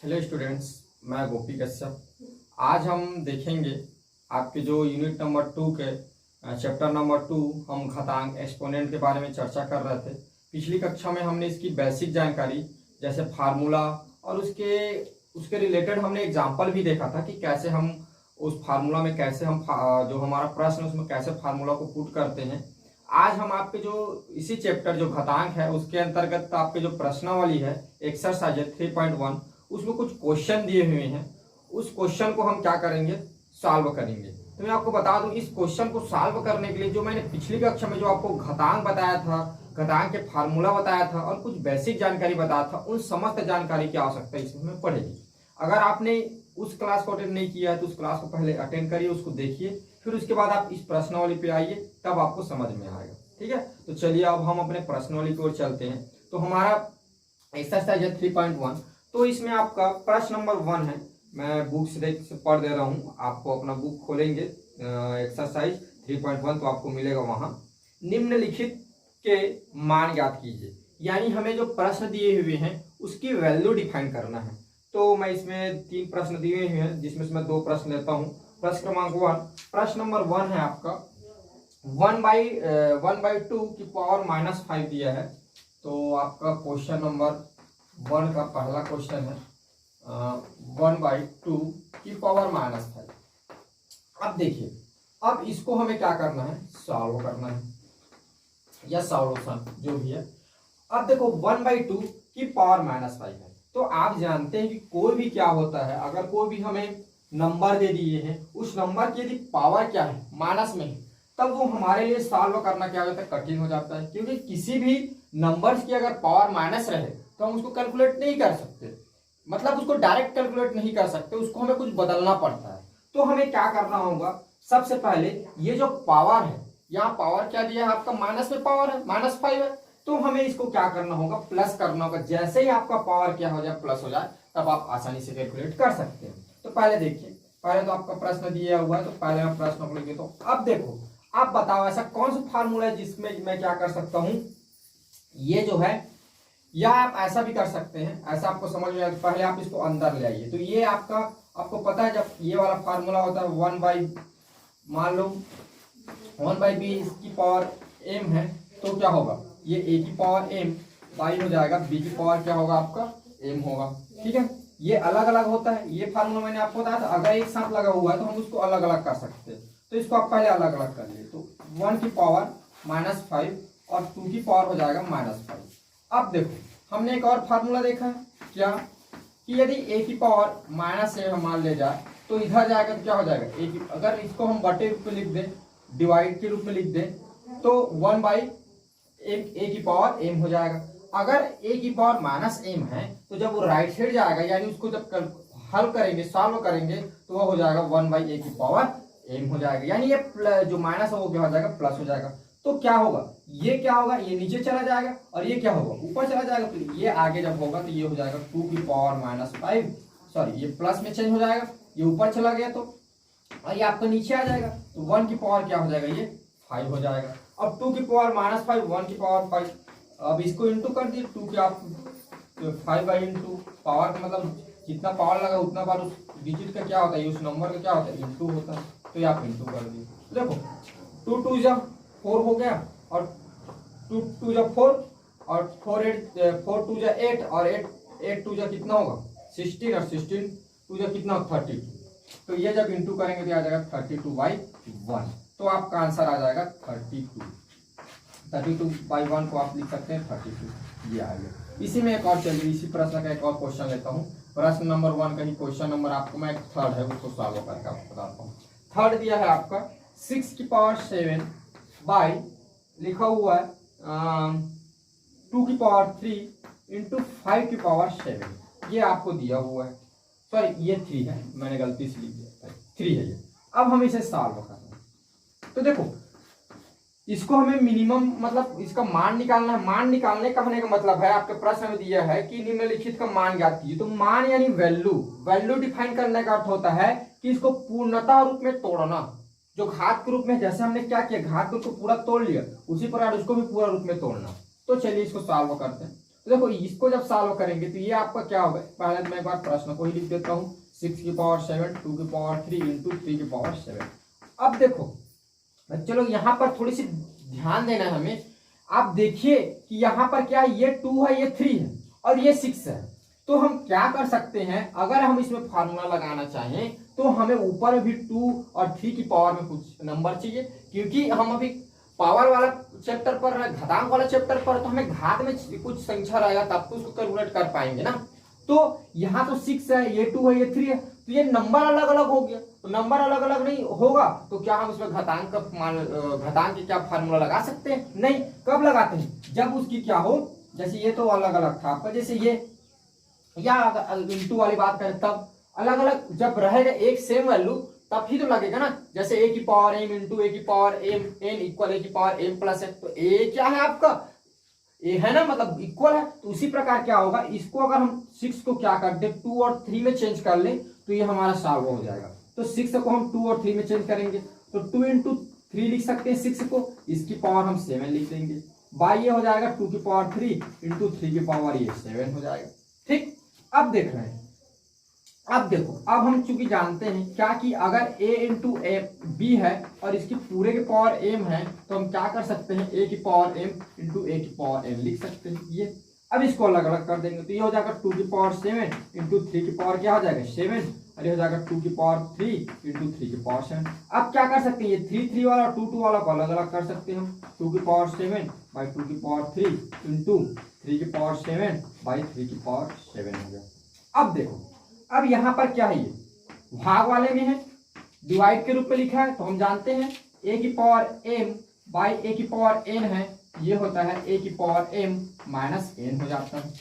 Hello students, मैं गोपी कश्यप। आज हम देखेंगे आपके जो यूनिट नंबर 2 के चैप्टर नंबर 2 हम घातांक एक्सपोनेंट के बारे में चर्चा कर रहे थे। पिछली कक्षा में हमने इसकी बेसिक जानकारी जैसे फार्मूला और उसके रिलेटेड हमने एग्जांपल भी देखा था कि कैसे हम उस फार्मूला में कैसे हम जो हमारा प्रश्न है उसमें कैसे फार्मूला को पुट करते हैं। आज हम आपके जो इसी चैप्टर जो घातांक है उसके अंतर्गत आपके जो प्रश्नावली है एक्सरसाइज 3.1 उसमें कुछ क्वेश्चन दिए हुए हैं। उस क्वेश्चन को हम क्या करेंगे, सॉल्व करेंगे। तो मैं आपको बता दूं इस क्वेश्चन को सॉल्व करने के लिए जो मैंने पिछली कक्षा में जो आपको घातांक बताया था, घातांक के फार्मूला बताया था और कुछ बेसिक जानकारी बताया था, उन समस्त जानकारी की आवश्यकता इसमें हमें पड़ेगी। अगर आपने उस क्लास को अटेंड नहीं किया है तो उस क्लास को पहले अटेंड करिए, उसको देखिए, फिर उसके बाद आप इस प्रश्नावली पे आइए, तब आपको समझ में आएगा। ठीक है, तो चलिए अब हम अपने प्रश्नावली की ओर चलते हैं। तो हमारा एक्सरसाइज है 3.1। तो इसमें आपका प्रश्न नंबर 1 है। मैं बुक से पढ़ दे रहा हूँ, आपको अपना बुक खोलेंगे एक्सरसाइज 3.1 तो आपको मिलेगा वहां। निम्नलिखित के मान ज्ञात कीजिए, यानी हमें जो प्रश्न दिए हुए हैं उसकी वैल्यू डिफाइन करना है। तो मैं इसमें 3 प्रश्न दिए हुए हैं जिसमें से मैं 2 प्रश्न लेता हूँ। प्रश्न क्रमांक 1, प्रश्न नंबर 1 है आपका 1/2 की पावर -5 दिया है। तो आपका क्वेश्चन नंबर 1 का पहला क्वेश्चन है 1/2 की पावर -5। अब देखिए, अब इसको हमें क्या करना है, सॉल्व करना है या सॉल्यूशन जो भी है। अब देखो 1/2 की पावर -5 है, तो आप जानते हैं कि कोई भी क्या होता है, अगर कोई भी हमें नंबर दे दिए हैं, उस नंबर की यदि पावर क्या है, माइनस में है, तब वो हमारे लिए सॉल्व करना क्या होता है, कठिन हो जाता है। क्योंकि किसी भी नंबर्स की अगर पावर माइनस रहे तो हम उसको कैलकुलेट नहीं कर सकते, मतलब उसको डायरेक्ट कैलकुलेट नहीं कर सकते, उसको हमें कुछ बदलना पड़ता है। तो हमें क्या करना होगा, सबसे पहले ये जो पावर है, यहाँ पावर क्या दिया है आपका, माइनस में पावर है, -5 है, तो हमें इसको क्या करना होगा, प्लस करना होगा। जैसे ही आपका पावर क्या हो जाए, प्लस हो जाए, तब आप आसानी से कैलकुलेट कर सकते हैं। तो पहले देखिए, पहले तो आपका प्रश्न दिया हुआ है, तो पहले मैं प्रश्न को लिख देता हूं। अब देखो, आप बताओ ऐसा कौन सा फार्मूला है जिसमें मैं क्या कर सकता हूं, ये जो है, या आप ऐसा भी कर सकते हैं, ऐसा आपको समझ में आए तो पहले आप इसको अंदर ले आइए। तो ये आपको पता है, जब ये वाला फार्मूला होता है मान लो 1/b इसकी पावर m है, तो क्या होगा, ये a की पावर m y हो जाएगा, b की पावर क्या होगा आपका m होगा। ठीक है, ये अलग अलग होता है, ये फार्मूला मैंने आपको बताया था। अगर एक साथ लगा हुआ है तो हम उसको अलग अलग कर सकते हैं। तो इसको आप पहले अलग अलग कर लिए, तो 1 की पावर -5 और 2 की पावर हो जाएगा -5। अब देखो, हमने एक और फार्मूला देखा है क्या, कि यदि a की पावर -a हम मान ले जाए तो इधर जाएगा तो क्या हो जाएगा, a की, अगर इसको हम बटे रूप में लिख दें, डिवाइड के रूप में लिख दें, तो 1/a की पावर m हो जाएगा। अगर a की पावर -m है तो जब वो राइट साइड जाएगा, यानी उसको जब हल करेंगे, सॉल्व करेंगे, तो वो हो जाएगा 1/a की पावर m हो जाएगा, यानी ये जो माइनस है वो क्या हो जाएगा, प्लस हो जाएगा। तो क्या होगा, ये क्या होगा, ये नीचे चला जाएगा और ये क्या होगा, ऊपर चला जाएगा। तो ये आगे जब होगा तो ये हो जाएगा 2 की पावर -5, सॉरी ये प्लस में चेंज हो जाएगा, ये ऊपर चला गया तो, और ये आपका नीचे आ जाएगा, तो 1 की पावर क्या हो जाएगा, ये 5 हो जाएगा। अब 2 की पावर -5, 1 की पावर 5, अब इसको इंटू कर दिए, 2 की आप 5/इंटू पावर का मतलब जितना पावर लगा उतना बार उस डिजिट का क्या होता है, उस नंबर का क्या होता है, इंटू होता है। तो ये आप इंटू कर दिए, देखो 2 2 जब 4 हो गया, और 2 2 जब 4, और 4 2 जा 8, और 8 2 जा कितना होगा 16, और 16 2 जा कितना 32। तो ये जब इंटू करेंगे तो आ जाएगा 32/1। तो आपका आंसर आ जाएगा 32/1 को आप लिख सकते हैं 32, ये आ गया। इसी में एक और, चलिए इसी प्रश्न का एक और क्वेश्चन लेता हूँ। प्रश्न नंबर 1 का ही क्वेश्चन नंबर आपको मैं थर्ड है उसको सॉल्व करके आपको बताता हूँ। थर्ड दिया है आपका 6 की पावर 7 बाई, लिखा हुआ है 2 की पावर 3 इंटू 5 की पावर 7, ये आपको दिया हुआ है। सॉरी ये 3 है, मैंने गलती से लिख दिया, 3 है ये। अब हम इसे सॉल्व कर रहे हैं। तो देखो, इसको हमें मिनिमम मतलब इसका मान निकालना है। मान निकालने का होने का मतलब है, आपके प्रश्न में दिया है कि निम्नलिखित का मान ज्ञात कीजिए। तो मान यानी वैल्यू डिफाइन करने का अर्थ होता है कि इसको पूर्णता रूप में तोड़ना। जो घात के रूप में, जैसे हमने क्या किया, घात को पूरा तोड़ लिया, उसी प्रकार उसको भी पूरा रूप में तोड़ना। तो चलिए इसको सॉल्व करते हैं। तो देखो इसको जब सॉल्व करेंगे तो ये आपका क्या होगा, पहले तो मैं एक बार प्रश्न को ही लिख देता हूँ, 6 की पावर 7 2 की पावर 3 इंटू 3 की पावर 7। अब देखो चलो यहाँ पर थोड़ी सी ध्यान देना है हमें। आप देखिए कि यहाँ पर क्या है, ये 2 है, ये 3 है और ये 6 है। तो हम क्या कर सकते हैं, अगर हम इसमें फार्मूला लगाना चाहें तो हमें ऊपर भी 2 और 3 की पावर में कुछ नंबर चाहिए, क्योंकि हम अभी पावर वाला चैप्टर पर, घातांक वाला चैप्टर पर, तो हमें घात में कुछ संख्या रहेगा तब तो उसको कैलकुलेट कर पाएंगे ना। तो यहाँ तो 6 है, ये 2 है, ये 3 है, तो ये नंबर अलग अलग हो गया। तो नंबर अलग अलग नहीं होगा तो क्या हम उसमें घातांक की क्या फार्मूला लगा सकते हैं? नहीं। कब लगाते हैं? जब उसकी क्या हो, जैसे ये तो अलग अलग था आपका, जैसे ये या इंटू वाली बात करें तब अलग अलग जब रहेगा एक सेम वैल्यू तब ही तो लगेगा ना। जैसे ए की पावर एम इंटू ए की पावर एम एन इक्वल ए की पावर एम प्लस एन, तो ए क्या है आपका, ए है ना, मतलब इक्वल है। तो उसी प्रकार क्या होगा, इसको अगर हम 6 को क्या कर दे 2 और 3 में चेंज कर ले तो ये हमारा सॉल्व हो जाएगा। तो 6 को हम 2 और 3 में चेंज करेंगे तो 2 इंटू 3 लिख सकते हैं 6 को, इसकी पावर हम 7 लिख देंगे, बाई ये हो जाएगा 2 की पावर 3 इंटू 3 की पावर ये 7 हो जाएगा। ठीक, अब देख रहे हैं, अब देखो, अब हम चूंकि जानते हैं क्या कि अगर a इंटू बी है और इसकी पूरे की पावर m है तो हम क्या कर सकते हैं, a की पावर m इंटू a की पावर n लिख सकते हैं ये। अब इसको अलग अलग कर देंगे तो ये हो जाएगा 2 की पावर 7 इंटू 3 की पावर क्या हो जाएगा 7, और ये हो जाएगा 2 की पावर 3 इंटू 3 की पावर 7। अब क्या कर सकते हैं, ये 3 वाला और 2 वाला को अलग अलग कर सकते हैं हम, 2 की पावर 7 बाई 2 की पावर 3 इंटू 3 की पावर 7 बाई 3 की पावर 7 हो गया। अब देखो, अब यहाँ पर क्या है, ये भाग वाले में है, डिवाइड के रूप में लिखा है, तो हम जानते हैं a की पावर m बाई a की पावर n है, ये होता है a की पावर m माइनस n हो जाता है।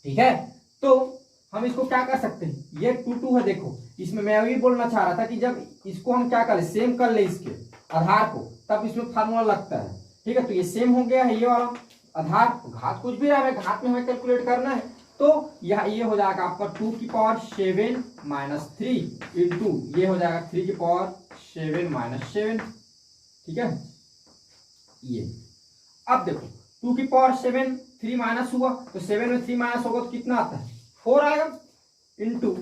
ठीक है, तो हम इसको क्या कर सकते हैं, ये 2 है, देखो इसमें मैं अभी बोलना चाह रहा था कि जब इसको हम क्या कर ले, सेम कर ले इसके आधार को, तब इसमें फार्मूला लगता है। ठीक है, तो ये सेम हो गया है, ये वाला आधार, घात कुछ भी रहा, घात में हमें कैलकुलेट करना है, तो यह ये हो जाएगा आपका 2 की पावर 7 माइनस 3 इंटू ये हो जाएगा 3 की पावर 7 माइनस 7। ठीक है, ये अब देखो 2 की पावर 7 3 माइनस हुआ तो 7 में 3 माइनस होगा तो कितना आता है 4 आएगा, इंटू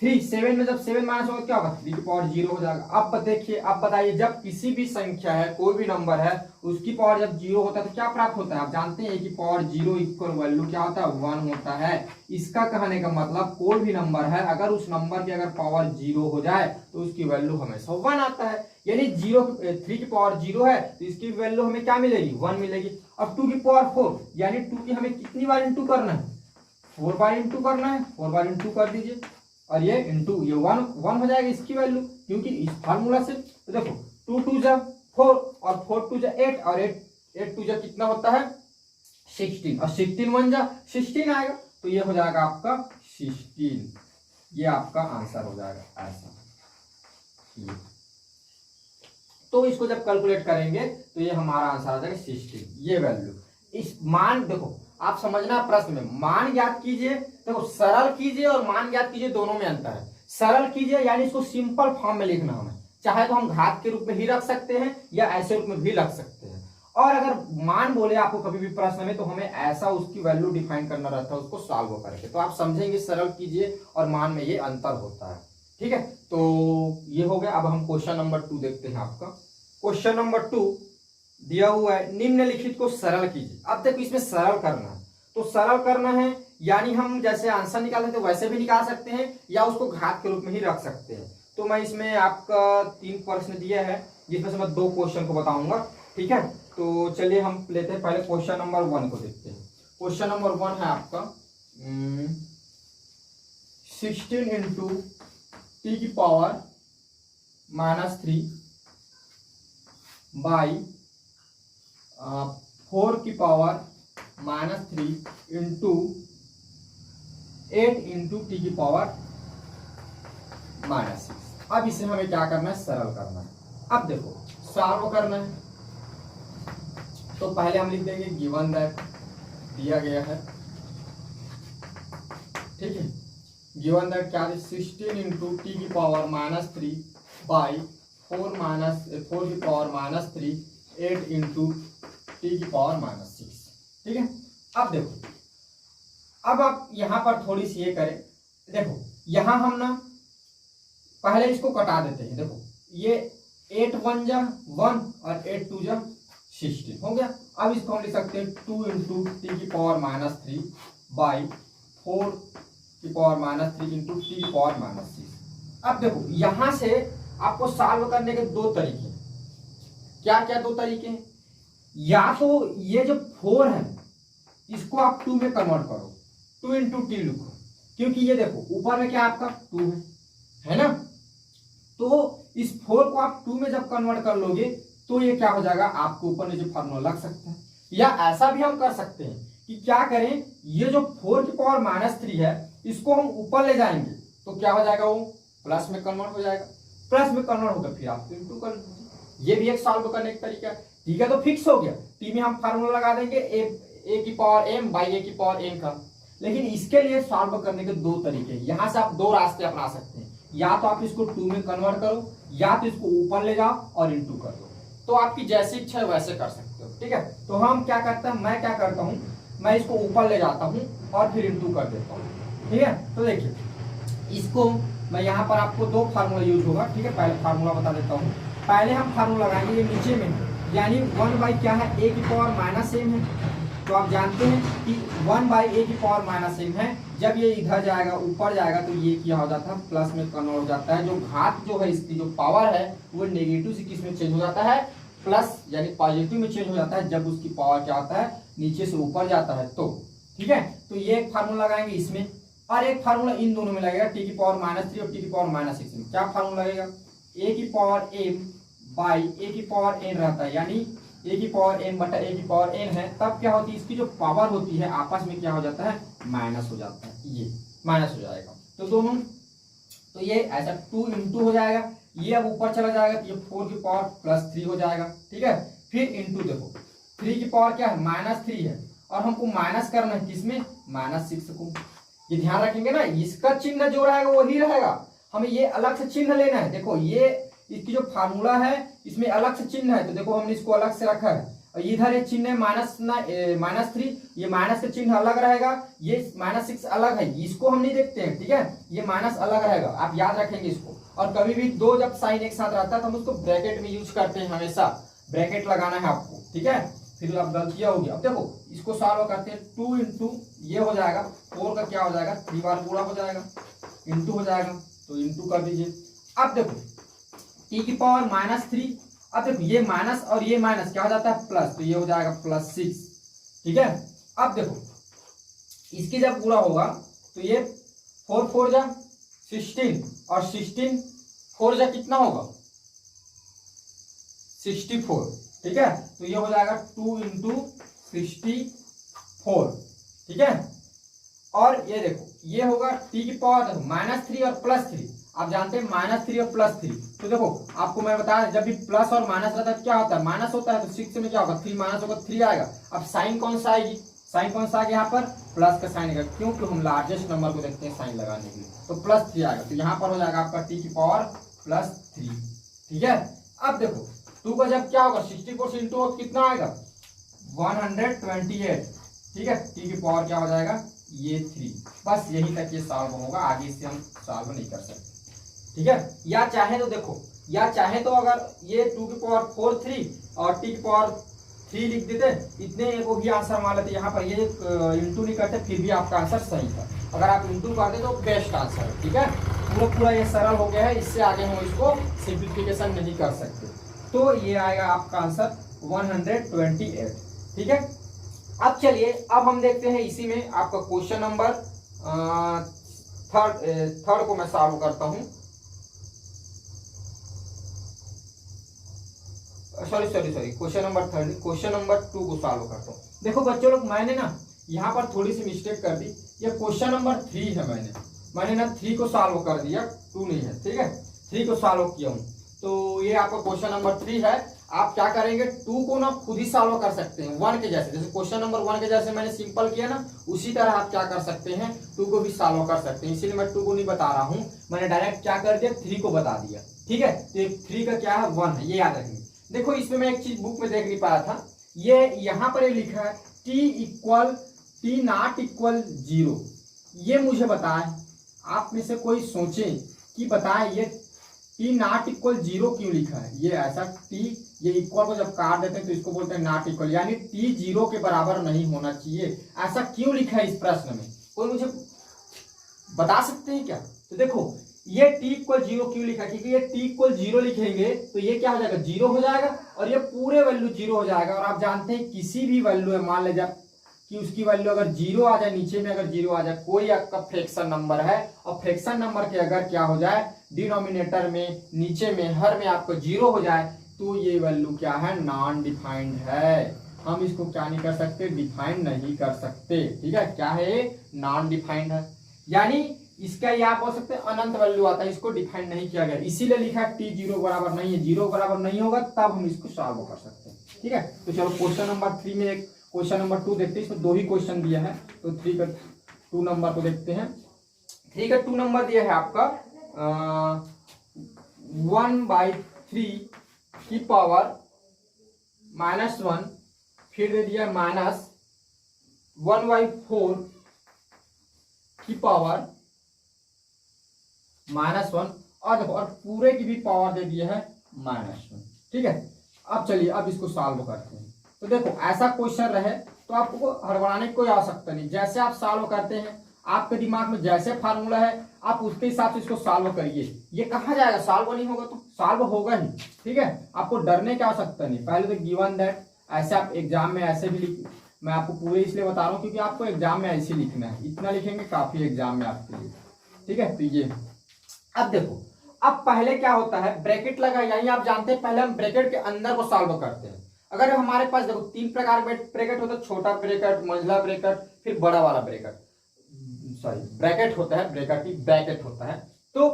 3 7 में जब 7 माइनस होगा क्या होगा 3 की पावर 0 हो जाएगा। अब देखिए, अब बताइए, जब किसी भी संख्या है, कोई भी नंबर है, उसकी पावर जब 0 होता है तो क्या प्राप्त होता है, आप जानते हैं कि पावर 0 इक्वल वैल्यू क्या होता है 1 होता है। इसका कहने का मतलब कोई भी नंबर है अगर उस नंबर की अगर पावर 0 हो जाए तो उसकी वैल्यू हमेशा 1 आता है। यानी 3 की पावर 0 है तो इसकी वैल्यू हमें क्या मिलेगी 1 मिलेगी। अब 2 की पावर 4 यानी 2 की हमें कितनी बार इंटू करना है 4 बार इंटू करना है, 4 बार इंटू कर दीजिए और ये इंटू ये 1 हो जाएगा इसकी वैल्यू, क्योंकि इस फार्मूला से। तो देखो 2 2 जा 4 और 4 2 जा 8 और 8 2 जा कितना होता है 16 और 16 1 जा 16 आएगा, तो ये हो जाएगा आपका 16, ये आपका आंसर हो जाएगा ऐसा। तो इसको जब कैलकुलेट करेंगे तो ये हमारा आंसर आ जाएगा 16, ये वैल्यू। इस मान देखो आप समझना, प्रश्न में मान ज्ञात कीजिए, देखो सरल कीजिए और मान ज्ञात कीजिए, दोनों में अंतर है। सरल कीजिए यानी इसको सिंपल फॉर्म में लिखना हमें, चाहे तो हम घात के रूप में ही रख सकते हैं या ऐसे रूप में भी रख सकते हैं। और अगर मान बोले आपको कभी भी प्रश्न में तो हमें ऐसा उसकी वैल्यू डिफाइन करना रहता है उसको सॉल्व करके, तो आप समझेंगे सरल कीजिए और मान में ये अंतर होता है। ठीक है, तो ये हो गया। अब हम क्वेश्चन नंबर 2 देखते हैं। आपका क्वेश्चन नंबर 2 दिया हुआ है, निम्नलिखित को सरल कीजिए। अब देखो इसमें सरल करना है, तो सरल करना है यानी हम जैसे आंसर निकालते थे वैसे भी निकाल सकते हैं या उसको घात के रूप में ही रख सकते हैं। तो मैं इसमें आपका 3 प्रश्न दिया है जिसमें से मैं 2 क्वेश्चन को बताऊंगा। ठीक है, तो चलिए हम लेते हैं पहले क्वेश्चन नंबर 1 को देखते हैं। क्वेश्चन नंबर 1 है आपका 16 इंटू टी की पावर -3 बाई 4 की पावर -3 इंटू 8 इंटू टी की पावर -6। अब इसे हमें क्या करना है सरल करना है। अब देखो सॉल्व करना है तो पहले हम लिख देंगे गिवन दैट, दिया गया है। ठीक है, गिवन दैट क्या है 16 इंटू टी की पावर -3 बाई 4 की पावर -3 8 इंटू टी की पावर -6। ठीक है, अब देखो, अब आप यहां पर थोड़ी सी ये करें, देखो यहां हम ना पहले इसको कटा देते हैं। देखो ये 8 1 जा 1 और 8 2 जा 16 हो गया। अब इसको हम लिख सकते हैं 2 इंटू टी की पावर माइनस 3 बाई 4 की पावर माइनस 3 इंटू टी की पावर माइनस 6। अब देखो यहां से आपको सॉल्व करने के दो तरीके, क्या क्या दो तरीके हैं। या तो ये जो 4 है इसको आप 2 में कन्वर्ट करो, 2 इंटू टी लिखो, क्योंकि ये देखो ऊपर में क्या आपका 2 है ना, तो इस 4 को आप 2 में जब कन्वर्ट कर लोगे तो ये क्या हो जाएगा, आपको ऊपर नीचे फार्मूला लग सकता है। या ऐसा भी हम कर सकते हैं कि क्या करें, ये जो 4 की पावर माइनस 3 है इसको हम ऊपर ले जाएंगे तो क्या हो जाएगा, वो प्लस में कन्वर्ट हो जाएगा। प्लस में कन्वर्ट होकर फिर आप इंटू कर लीजिए। ये भी एक सॉल्व करने का तरीका है। ठीक है, तो फिक्स हो गया। टी में हम फार्मूला लगा देंगे ए की पावर एम बाई ए की पावर एन का। लेकिन इसके लिए सॉल्व करने के दो तरीके हैं। यहां से आप दो रास्ते अपना सकते हैं, या तो आप इसको 2 में कन्वर्ट करो, या तो इसको ऊपर ले जाओ और इंटू कर दो। तो आपकी जैसी इच्छा है वैसे कर सकते हो। ठीक है, तो हम क्या करते हैं, मैं क्या करता हूं, मैं इसको ऊपर ले जाता हूं और फिर इंटू कर देता हूं। ठीक है, तो देखिए इसको मैं यहाँ पर आपको दो फार्मूला यूज होगा। ठीक है, पहले फार्मूला बता देता हूँ। पहले हम फार्मूला लगाएंगे, ये नीचे में यानी 1 बाई क्या है, ए की पावर माइनस एम है। तो आप जानते हैं कि 1 बाई ए की पावर माइनस एम है। जब ये इधर जाएगा ऊपर जाएगा तो ये क्या हो जाता है, प्लस में कन्वर्ट हो जाता है। जो घात जो है इसकी जो पावर है वो नेगेटिव से किस में चेंज हो जाता है, प्लस यानी पॉजिटिव में चेंज हो जाता है जब उसकी पावर क्या होता है, नीचे से ऊपर जाता है। तो ठीक है, तो ये एक फार्मूला लगाएंगे इसमें, और एक फार्मूला इन दोनों में लगेगा, टी की पावर माइनस 3 और टी की पावर माइनस 6 में। क्या फार्मूला लगेगा, ए की पावर एम बाई ए की पावर एन रहता है, यानी ए की पावर एन बटा ए की पावर एन है। तब क्या होती है, इसकी जो पावर होती है आपस में क्या हो जाता है, माइनस हो जाता है, ये माइनस हो जाएगा। तो दोनों, तो ये ऐसा 2 इंटू हो जाएगा, ये अब ऊपर चला जाएगा तो ये 4 की पावर प्लस 3 हो जाएगा। ठीक है, फिर इंटू देखो 3 की पावर क्या है, माइनस 3 है, और हमको माइनस करना है किसमें, माइनस 6 को। ये ध्यान रखेंगे ना, इसका चिन्ह जो रहेगा वही रहेगा, हमें ये अलग से चिन्ह लेना है। देखो ये इसकी जो फार्मूला है इसमें अलग से चिन्ह है, तो देखो हमने इसको अलग से रखा है। और इधर एक चिन्ह है माइनस 3, ये माइनस का चिन्ह अलग रहेगा, ये माइनस 6 अलग है, इसको हम नहीं देखते हैं। ठीक है, ये माइनस अलग रहेगा, आप याद रखेंगे इसको। और कभी भी दो जब साइन एक साथ रहता है तो हम उसको ब्रैकेट में यूज करते हैं, हमेशा ब्रैकेट लगाना है आपको। ठीक है, फिर अब गलतियां होगी। अब देखो इसको सॉल्व करते हैं, 2 इंटू ये हो जाएगा 4 का क्या हो जाएगा, 3 बार पूरा हो जाएगा, इंटू हो जाएगा, तो इंटू कर दीजिए। अब देखो टी की पावर माइनस 3, अब देखो ये माइनस और ये माइनस क्या हो जाता है, प्लस, तो ये हो जाएगा प्लस 6। ठीक है, अब देखो इसकी जब पूरा होगा तो ये 4 4 जा 16 और 16 4 जा कितना होगा, 64। ठीक है, तो ये हो जाएगा 2 इंटू 64। ठीक है, और ये देखो ये होगा टी की पावर माइनस 3 और प्लस 3, आप जानते हैं माइनस 3 और प्लस 3। तो देखो आपको मैं बताया जब भी प्लस और माइनस रहता है क्या होता है, माइनस होता है, तो 6 में क्या होगा, 3 माइनस होगा 3 आएगा। अब साइन कौन सा आएगी, साइन कौन सा आ गया, यहाँ पर प्लस का साइन आएगा, क्योंकि हम लार्जेस्ट नंबर को देखते हैं साइन लगाने के लिए, तो प्लस 3 आएगा। तो यहाँ पर हो जाएगा आपका टी की पावर प्लस 3। ठीक है, अब देखो 2 का जब क्या होगा, 64 से इंटू कितना आएगा, 128। ठीक है, टी की पावर क्या हो जाएगा, ये 3। बस यहीं तक ये सॉल्व होगा, आगे से हम सॉल्व नहीं कर सकते। ठीक है, या चाहे तो देखो, या चाहे तो अगर ये 2 की पावर 4 3 और टी की पावर 3 लिख देते, इतने को भी आंसर मान लेते। यहाँ पर ये इंटू नहीं करते फिर भी आपका आंसर सही था। अगर आप इंटू करते तो बेस्ट आंसर है। ठीक है, पूरा ये सरल हो गया है, इससे आगे हम इसको सिंप्लीफिकेशन नहीं कर सकते। तो ये आएगा आपका आंसर 128। ठीक है, अब चलिए अब हम देखते हैं इसी में आपका क्वेश्चन नंबर थर्ड को मैं सॉल्व करता हूं। Sorry question number 3, question number 2 को सॉल्व करता हूँ। देखो बच्चों लोग, मैंने ना यहाँ पर थोड़ी सी मिस्टेक कर दी। ये क्वेश्चन नंबर 3 है, मैंने ना 3 को सॉल्व कर दिया, 2 नहीं है। ठीक है, 3 को सॉल्व किया हूँ, तो ये आपका क्वेश्चन नंबर 3 है। आप क्या करेंगे, 2 को ना खुद ही सॉल्व कर सकते हैं 1 के जैसे क्वेश्चन नंबर 1 के जैसे मैंने सिंपल किया ना, उसी तरह आप क्या कर सकते हैं, 2 को भी सॉल्व कर सकते हैं। इसीलिए मैं 2 को नहीं बता रहा हूँ, मैंने डायरेक्ट क्या कर दिया, 3 को बता दिया। ठीक है, तो 3 का क्या है, 1 है, ये याद रखेंगे। देखो इसमें मैं एक चीज बुक में देख नहीं पाया था, ये यहाँ पर ये लिखा है T equal T not equal 0, ये मुझे बताए, आप में से कोई सोचे कि बताए ये टी नॉट इक्वल 0 क्यों लिखा है। ये ऐसा टी, ये इक्वल को जब काट देते हैं तो इसको बोलते हैं नॉट इक्वल, यानी टी 0 के बराबर नहीं होना चाहिए, ऐसा क्यों लिखा है इस प्रश्न में, कोई मुझे बता सकते हैं क्या। तो देखो ये टी इक्वल 0 क्यों लिखा है, क्योंकि ये टी इक्वल 0 लिखेंगे तो ये क्या हो जाएगा 0 हो जाएगा और ये पूरे वैल्यू 0 हो जाएगा। और आप जानते हैं किसी भी वैल्यू है, मान लीजिए कि उसकी वैल्यू अगर 0 आ जाए, नीचे में अगर 0 आ जाए, कोई आपका फ्रैक्शन नंबर है और फ्रैक्शन नंबर के अगर क्या हो जाए डिनोमिनेटर में, नीचे में, हर में आपको 0 हो जाए तो ये वैल्यू क्या है, नॉन डिफाइंड है। हम इसको क्या नहीं कर सकते, डिफाइन नहीं कर सकते। ठीक है, क्या है, नॉन डिफाइंड है, यानी इसका ये आप बोल सकते हैं अनंत वैल्यू आता है, इसको डिफाइन नहीं किया गया, इसीलिए लिखा है टी 0 बराबर नहीं है। 0 बराबर नहीं होगा तब हम इसको सॉल्व कर सकते हैं। ठीक है, तो चलो क्वेश्चन नंबर 3 में एक क्वेश्चन नंबर 2 देखते हैं, इसमें 2 ही क्वेश्चन दिया है, तो 3 का 2 नंबर को देखते हैं। 3 का 2 नंबर दिया है आपका 1/3 की पावर -1, फिर दे दिया -1/4 की पावर -1, और देखो और पूरे की भी पावर दे दिया है -1। ठीक है, अब चलिए अब इसको सॉल्व करते हैं। तो देखो ऐसा क्वेश्चन रहे तो आपको हड़बड़ाने की कोई आवश्यकता नहीं, जैसे आप सॉल्व करते हैं आपके दिमाग में जैसे फार्मूला है आप उसके हिसाब से इसको सॉल्व करिए। ये कहा जाएगा सॉल्व नहीं होगा, तो सॉल्व होगा ही। ठीक है, आपको डरने की आवश्यकता नहीं। पहले तो गिवन दैट, ऐसे आप एग्जाम में ऐसे भी लिख, मैं आपको पूरे इसलिए बता रहा हूँ क्योंकि आपको एग्जाम में ऐसे लिखना है, इतना लिखेंगे काफी एग्जाम में आपके लिए। ठीक है, तो ये अब देखो, अब पहले क्या होता है, ब्रैकेट लगा, यानी आप जानते हैं पहले हम ब्रैकेट के अंदर को सॉल्व करते हैं। अगर हमारे पास देखो 3 प्रकार के ब्रैकेट होता है, छोटा ब्रैकेट, मंझला ब्रैकेट, फिर बड़ा वाला ब्रैकेट, सॉरी ब्रैकेट होता है, ब्रैकेट होता है। तो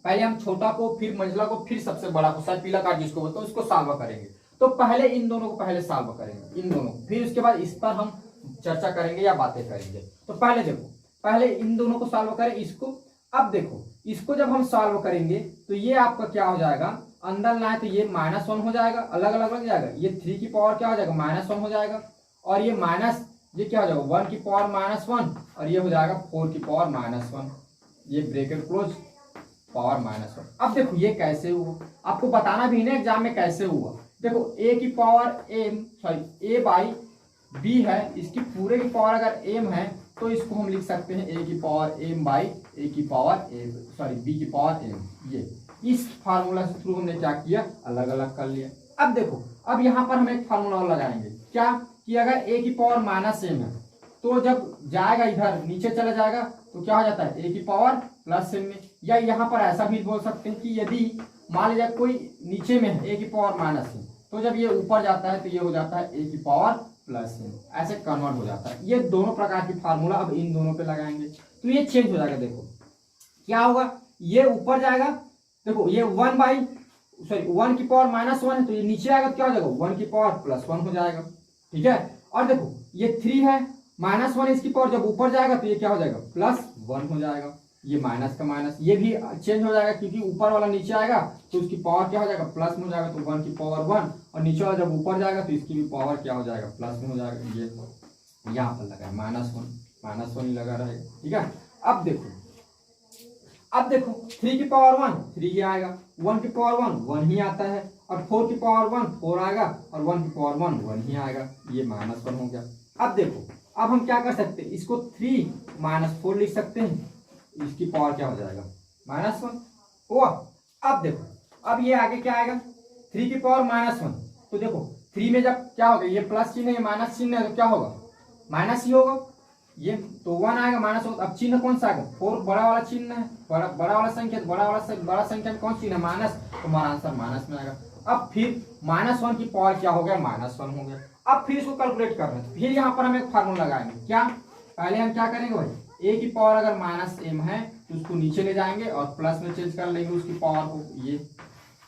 पहले हम छोटा को, फिर मंझला को, फिर सबसे बड़ा को, शायद पीला कार्ड जिसको बोलते हैं, उसको सॉल्व करेंगे। तो पहले इन दोनों को पहले सॉल्व करेंगे, इन दोनों, फिर उसके बाद इस पर हम चर्चा करेंगे या बातें करेंगे। तो पहले देखो, पहले इन दोनों को सॉल्व करें, इसको। अब देखो इसको जब हम सॉल्व करेंगे तो ये आपका क्या हो जाएगा, अंदर लाए तो ये -1 हो जाएगा, अलग अलग लग जाएगा। ये 3 की पावर क्या हो जाएगा, -1 हो जाएगा, और ये माइनस, ये क्या हो जाएगा 1 की पावर -1, और ये हो जाएगा 4 की पावर -1, ये ब्रैकेट क्लोज, पावर -1। अब देखो ये कैसे हुआ, आपको बताना भी ना एग्जाम में कैसे हुआ। देखो a की पावर a बाई b है, इसकी पूरे की पावर अगर m है तो इसको हम लिख सकते हैं a की पावर m बाई a की पावर b की पावर m। ये इस फार्मूला से थ्रू हमने क्या किया, अलग अलग कर लिया। अब देखो, अब यहाँ पर हम एक फार्मूला लगाएंगे, क्या कि अगर a की पावर -m है तो जब जाएगा इधर नीचे चला जाएगा तो क्या हो जाता है a की पावर +m में। या यहाँ पर ऐसा भी बोल सकते हैं कि यदि मान लीजिए कोई नीचे में है a की पावर -m, तो जब ये ऊपर जाता है तो ये हो जाता है a की पावर +m, ऐसे कन्वर्ट हो जाता है। ये दोनों प्रकार की फार्मूला अब इन दोनों पे लगाएंगे तो ये चेंज हो जाएगा। देखो क्या होगा, ये ऊपर जाएगा, देखो ये 1 की पावर -1 है तो ये नीचे आएगा, क्या हो जाएगा 1 की पावर +1 हो जाएगा। ठीक है, और देखो ये 3 है, -1 इसकी पावर जब ऊपर जाएगा तो ये क्या हो जाएगा +1 हो जाएगा। ये माइनस का माइनस, ये भी चेंज हो जाएगा क्योंकि ऊपर वाला नीचे आएगा तो उसकी पावर क्या हो जाएगा प्लस में हो जाएगा, तो 1 की पावर 1, और नीचे वाला जब ऊपर जाएगा तो इसकी भी पावर क्या हो जाएगा प्लस में हो जाएगा। ये यहाँ पर लगा है -1 ही लगा रहेगा। ठीक है, अब देखो 3 की पावर 1 3 ही आएगा, 1 की पावर 1 1 ही आता है, और 4 की पावर 1 4 आएगा, और 1 की पावर 1 1 ही आएगा। ये -1 हो गया। अब देखो, अब हम क्या कर सकते हैं, इसको 3 - 4 लिख सकते हैं, इसकी पावर क्या हो जाएगा -1 हुआ। अब देखो, अब ये आगे क्या आएगा, 3 की पावर -1, तो देखो 3 में जब क्या होगा, ये प्लस चिन्ह है माइनस चिन्ह है तो क्या होगा माइनस ही होगा, ये तो 1 आएगा माइनस होगा। अब चिन्ह कौन सा आएगा, 4 बड़ा वाला चिन्ह है, बड़ा वाला संख्या, बड़ा संख्या में कौन सा चिन्ह है माइनस, तो हमारा आंसर माइनस में आएगा। अब फिर -1 की पावर क्या हो गया -1 हो गया। अब फिर इसको कैलकुलेट करना है, फिर यहाँ पर हम एक फार्मूला लगाएंगे, क्या पहले हम क्या करेंगे भाई, a की पावर अगर -m है तो उसको नीचे ले जाएंगे और प्लस में चेंज कर लेंगे उसकी पावर को, ये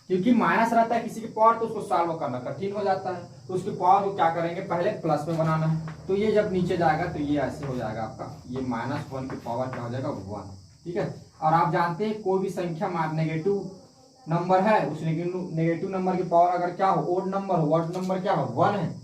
क्योंकि माइनस रहता है किसी की पावर तो उसको सॉल्व करना कठिन हो जाता है, तो उसकी पावर को क्या करेंगे पहले प्लस में बनाना है, तो ये जब नीचे जाएगा तो ये ऐसे हो जाएगा आपका, ये -1 की पावर क्या हो जाएगा 1। ठीक है, और आप जानते हैं कोई भी संख्या नेगेटिव नंबर है, उस नेगेटिव नंबर की पावर अगर क्या हो, ओड नंबर क्या हो 1 है,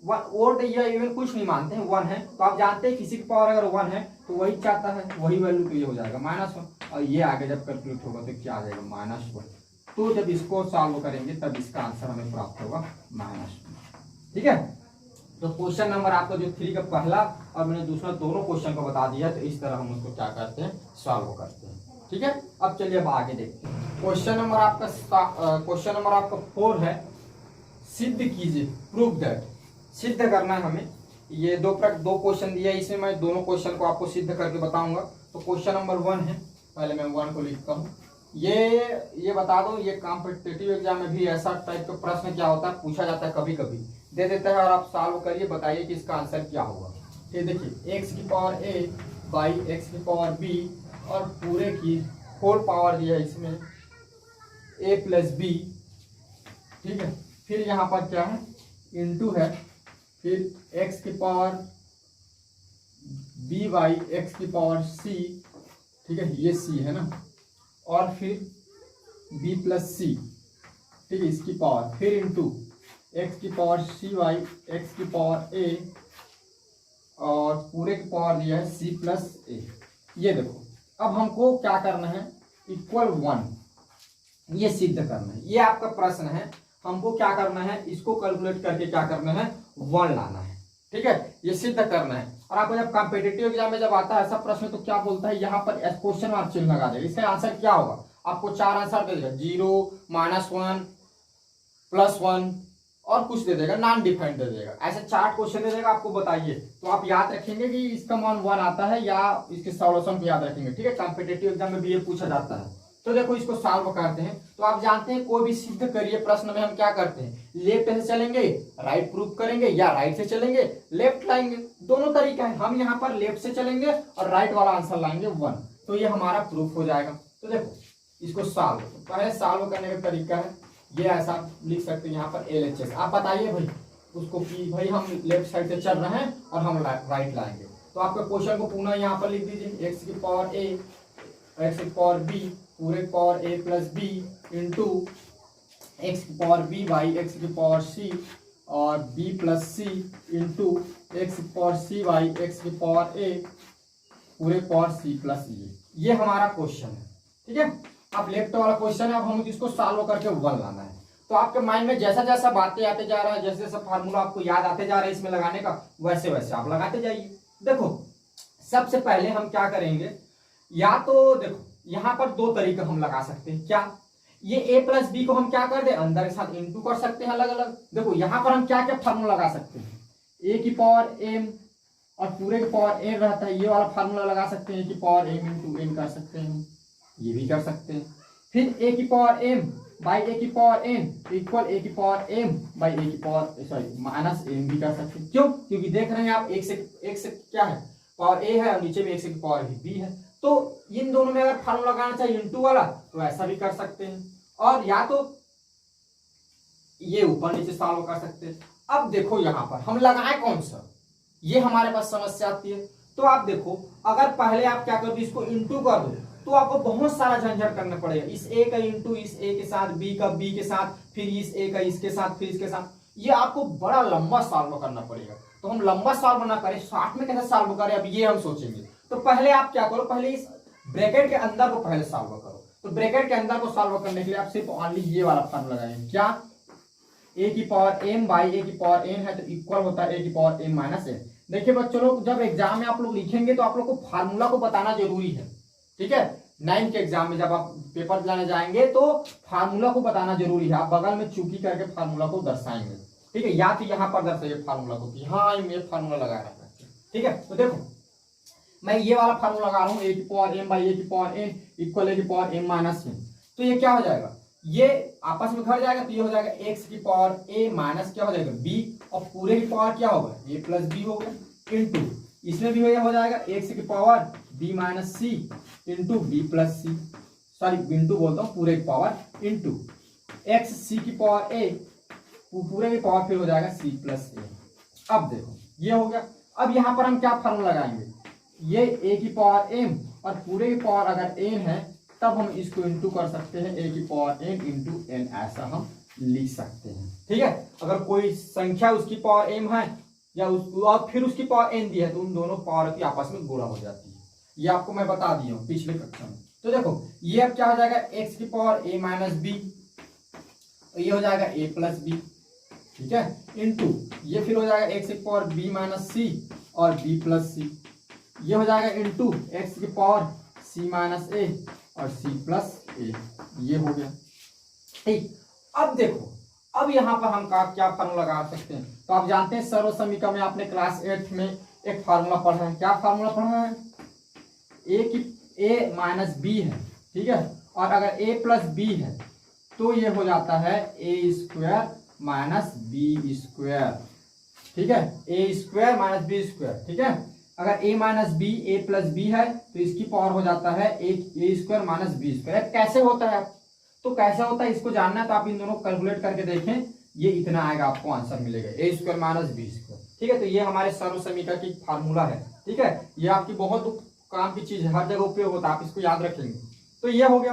ओड या इवन कुछ नहीं मानते हैं, 1 है। तो आप जानते हैं किसी की पावर अगर 1 है तो वही चाहता है, वही वैल्यू तो ये हो जाएगा -1, और ये आगे जब कैलकुलेट होगा तो क्या आ जाएगा -1। तो जब इसको सॉल्व करेंगे तब इसका आंसर हमें प्राप्त होगा -1। ठीक है, तो क्वेश्चन नंबर आपका जो 3 का पहला और मैंने दूसरा दोनों क्वेश्चन को बता दिया, तो इस तरह हम उसको क्या करते हैं, सॉल्व करते हैं। ठीक है, अब चलिए अब आगे देखते हैं। क्वेश्चन नंबर आपका 4 है, सिद्ध कीजिए, प्रूव दैट। सिद्ध करना है हमें। ये दो क्वेश्चन दिया है, इसमें मैं दोनों क्वेश्चन को आपको सिद्ध करके बताऊंगा। तो क्वेश्चन नंबर 1 है, पहले मैं 1 को लिखता हूँ। ये बता दो, ये कॉम्पिटिटिव एग्जाम में भी ऐसा टाइप का प्रश्न क्या होता है, पूछा जाता है, कभी कभी दे देता है और आप सॉल्व करिए, बताइए कि इसका आंसर क्या होगा। ये देखिए, x की पावर a बाई x की पावर b और पूरे की होल पावर दिया है इसमें a प्लस b। ठीक है, फिर यहाँ पर क्या है, इंटू है, फिर x की पावर b बाई x की पावर c। ठीक है, ये c है ना, और फिर b प्लस c। ठीक है, इसकी पावर, फिर इंटू x की पावर c बाई x की पावर a और पूरे की पावर दिया है c प्लस a। ये देखो, अब हमको क्या करना है, इक्वल 1 ये सिद्ध करना है। ये आपका प्रश्न है, हमको क्या करना है, इसको कैलकुलेट करके क्या करना है, 1 लाना है। ठीक है, ये सिद्ध करना है। और आपको जब कॉम्पिटिटिव एग्जाम में जब आता है ऐसा प्रश्न तो क्या बोलता है, यहाँ पर क्वेश्चन मार्क चिन्ह लगा देगा। इसका आंसर क्या होगा, आपको 4 आंसर दे देगा, 0, -1, +1 और कुछ दे देगा, नॉन डिफाइंड दे देगा। ऐसे 4 क्वेश्चन दे देगा, आपको बताइए। तो आप याद रखेंगे कि इसका मान 1 आता है या इसके सॉल्यूशन को याद रखेंगे। ठीक है, कॉम्पिटिटिव एग्जाम में भी ये पूछा जाता है। तो देखो, इसको सॉल्व करते हैं। तो आप जानते हैं कोई भी सिद्ध करिए प्रश्न में हम क्या करते हैं, लेफ्ट से चलेंगे, राइट प्रूफ करेंगे, या राइट से चलेंगे, लेफ्ट लाएंगे। दोनों तरीका है, हम यहाँ पर लेफ्ट से चलेंगे और राइट वाला आंसर लाएंगे 1, तो ये हमारा प्रूफ हो जाएगा। तो देखो, इसको सॉल्व, पहले सॉल्व करने का तरीका है ये, ऐसा लिख सकते हैं यहाँ पर LHS। आप बताइए भाई उसको कि भाई हम लेफ्ट साइड से चल रहे हैं और हम राइट लाएंगे। तो आपके क्वेश्चन को पुनः यहाँ पर लिख दीजिए, x की पावर a, x की पावर b, पूरे की power a plus b into x की पावर b बाई x की पावर c और b plus c into x की पावर c बाई x की पावर a पूरे पावर c प्लस ये हमारा क्वेश्चन है। ठीक है, अब लेफ्ट वाला क्वेश्चन है, अब हम इसको सॉल्व करके 1 लाना है। तो आपके माइंड में जैसा जैसा बातें आते जा रहा है, जैसे जैसा फार्मूला आपको याद आते जा रहा है इसमें लगाने का, वैसे वैसे आप लगाते जाइए। देखो, सबसे पहले हम क्या करेंगे, या तो देखो यहाँ पर 2 तरीके हम लगा सकते हैं। क्या, ये a प्लस b को हम क्या कर दे, अंदर के साथ इंटू कर सकते हैं अलग अलग। देखो यहाँ पर हम क्या क्या फार्मूला लगा सकते हैं, a की पावर m और पूरे की पावर n रहता है, ये वाला फार्मूला लगा सकते हैं, a की पावर m इंटू n कर सकते हैं, ये भी कर सकते हैं। फिर a की पावर m बाई a की पावर n इक्वल a की पावर m बाई a की पावर माइनस m भी कर सकते हैं। क्यों, क्योंकि देख रहे हैं आप एक से क्या है, पावर a है और नीचे में एक से की पावर b है। तो इन दोनों में अगर फार्मूला लगाना चाहिए इंटू वाला, तो ऐसा भी कर सकते हैं, और या तो ये ऊपर नीचे सॉल्व कर सकते हैं। अब देखो यहाँ पर हम लगाए कौन सा, ये हमारे पास समस्या आती है। तो आप देखो, अगर पहले आप क्या कर दो, इसको इंटू कर दो, तो आपको बहुत सारा झंझट करना पड़ेगा। इस a का इंटू इस a के साथ, b का b के साथ, फिर इस a का इसके साथ, फिर इसके साथ, ये आपको बड़ा लंबा सॉल्व करना पड़ेगा। तो हम लंबा सॉल्व ना करें, शॉर्ट में कैसे सॉल्व करें, अब ये हम सोचेंगे। तो पहले आप क्या करो, पहले इस ब्रैकेट के अंदर को पहले सॉल्व करो। तो ब्रैकेट के अंदर को सॉल्व करने के लिए आप सिर्फ ओनली ये वाला फार्मूला लगाएंगे। क्या, a की पावर m बाई a की पावर n है, तो इक्वल होता है a की पावर m माइनस n। देखिए बच्चों लोग, जब एग्जाम में आप लोग लिखेंगे तो आप लोग को फार्मूला को बताना जरूरी है। ठीक है, 9 के एग्जाम में जब आप पेपर दिलाने जाएंगे तो फार्मूला को बताना जरूरी है। आप बगल में चूकी करके फार्मूला को दर्शाएंगे। ठीक है, या तो यहाँ पर दर्शाइए फार्मूला को कि हाँ ये फार्मूला लगा रहा है। ठीक है, तो देखो मैं ये वाला फार्मूला लगा रहा हूँ, a की पावर m बाई a की पावर n इक्वल a की पावर m माइनस n। तो ये क्या हो जाएगा, ये आपस में घट जाएगा, तो ये हो जाएगा x की पावर a माइनस क्या हो जाएगा b, और पूरे की पावर क्या होगा, a प्लस b होगा, इंटू इसमें भी हो जाएगा x की power b minus c into b plus c, sorry into बोलता हूँ, पूरे की पावर इंटू x c की पावर a पूरे की पावर फिर हो जाएगा c प्लस a। अब देखो ये हो गया। अब यहाँ पर हम क्या फार्मूला लगाएंगे, ये a की पावर m और पूरे की पावर अगर n है, तब हम इसको इंटू कर सकते हैं a की पावर n इंटू n, ऐसा हम लिख सकते हैं। ठीक है, अगर कोई संख्या उसकी पावर m है या और फिर उसकी पावर n दी है तो उन दोनों पावर की आपस में गुणा हो जाती है। ये आपको मैं बता दिया हूँ पिछले कक्षा में। तो देखो ये अब क्या हो जाएगा, x की पावर a माइनस बी, ये हो जाएगा a प्लस बी, ठीक है, इंटू ये फिर हो जाएगा x की पावर b माइनस सी और b प्लस सी, ये हो जाएगा इंटू x की पावर c माइनस a और c प्लस a, ये हो गया। ठीक, अब देखो अब यहाँ पर हम क्या फार्मूला लगा सकते हैं। तो आप जानते हैं सर्व समीकरण में आपने क्लास 8 में एक फार्मूला पढ़ा है। क्या फार्मूला पढ़ा है, a माइनस बी है, ठीक है, और अगर a प्लस बी है तो ये हो जाता है a square minus b square, ठीक है, a square minus b square, ठीक है। अगर a minus b a plus b है तो इसकी पावर हो जाता है a square minus b square. कैसे होता है, तो कैसे होता है इसको जानना है तो आप इन दोनों कैलकुलेट करके देखें, ये इतना आएगा, आपको आंसर मिलेगा a square minus b square, ठीक है। तो ये हमारे सर्व समीकरण की फार्मूला है, ठीक है, ये आपकी बहुत काम की चीज है, हर जगह उपयोग होता है, आप इसको याद रखेंगे। तो ये हो गया।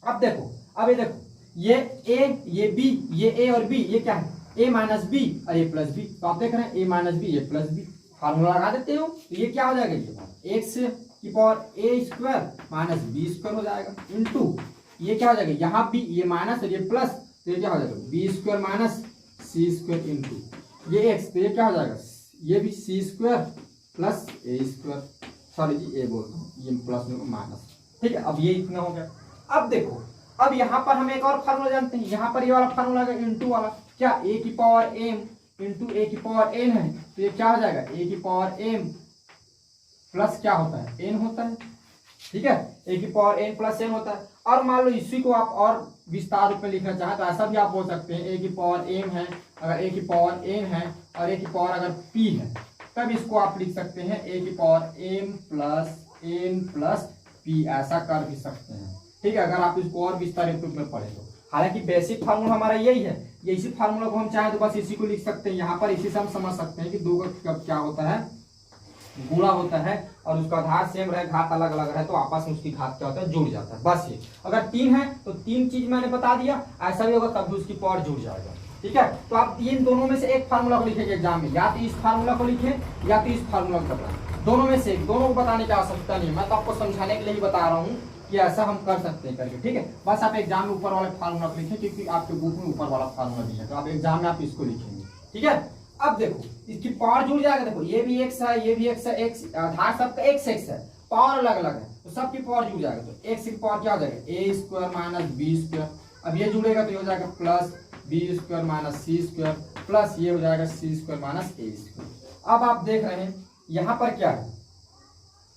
अब देखो, अब ये देखो, ये a ये b ये a और b, ये क्या है a माइनस बी और a प्लस बी। तो आप देख रहे हैं a minus b a plus b, formula लगा देते हो तो ये क्या हो जाएगा, ये x की power a square minus b square हो जाएगा, इंटू ये क्या हो जाएगा, यहाँ भी ये माइनस और ये प्लस, तो ये क्या हो जाएगा B square minus c square into ये x, तो ये क्या हो जाएगा, ये भी सी स्क्वायर प्लस ए स्क्वायर, सॉरी जी ए बोल रहा हूँ, ये प्लस में माइनस, ठीक है। अब ये इतना हो गया। अब देखो, अब यहाँ पर हम एक और फार्मूला जानते हैं, यहाँ पर ये वाला फार्मूला है इंटू वाला, क्या a की पावर m इंटू a की पावर n है, तो ये क्या हो जाएगा a की पावर m प्लस क्या होता है n होता है, ठीक है, a की पावर n प्लस n होता है। और मान लो इसी को आप और विस्तार रूप में लिखना चाहें तो ऐसा भी आप बोल सकते हैं, a की पावर m है, अगर a की पावर n है और a की पावर अगर p है तब इसको आप लिख सकते हैं a की power m plus n plus p, ऐसा कर भी सकते हैं, ठीक है, अगर आप इसको और विस्तारित रूप में पढ़े तो। हालांकि बेसिक फार्मूला हमारा यही है, ये इसी फार्मूला को हम चाहें तो बस इसी को लिख सकते हैं। यहाँ पर इसी से हम समझ सकते हैं कि दो का क्या होता है, गुणा होता है और उसका घात सेम रहे, घात अलग अलग रहे तो आपस में उसकी घात क्या होता है, जुड़ जाता है, बस ये। अगर 3 है तो 3 चीज मैंने बता दिया, ऐसा भी होगा तब भी उसकी पावर जुड़ जाएगा, ठीक है। तो आप इन दोनों में से एक फार्मूला को लिखेंगे एग्जाम में, या तो इस फार्मूला को लिखें या तो इस फार्मूला को बताएं, दोनों में से एक, दोनों को बताने की आवश्यकता नहीं, मैं तो आपको समझाने के लिए ही बता रहा हूँ कि ऐसा हम कर सकते हैं करके, ठीक है। बस आप एग्जाम में ऊपर वाले फार्मूला को लिखें क्योंकि आपके बुक में ऊपर वाला फार्मूला भी है, तो आप एग्जाम में आप इसको लिखेंगे, ठीक है। अब देखो इसकी पावर जुड़ जाएगा, देखो ये भी x है, ये भी x है, x आधार सबका x है, पावर अलग अलग है तो सबकी पावर जुड़ जाएगा, तो x की पावर क्या हो जाएगा a square minus b square, अब ये जुड़ेगा तो ये हो जाएगा plus b square minus c square plus ये हो जाएगा c square minus a square. अब आप देख रहे हैं यहाँ पर क्या है,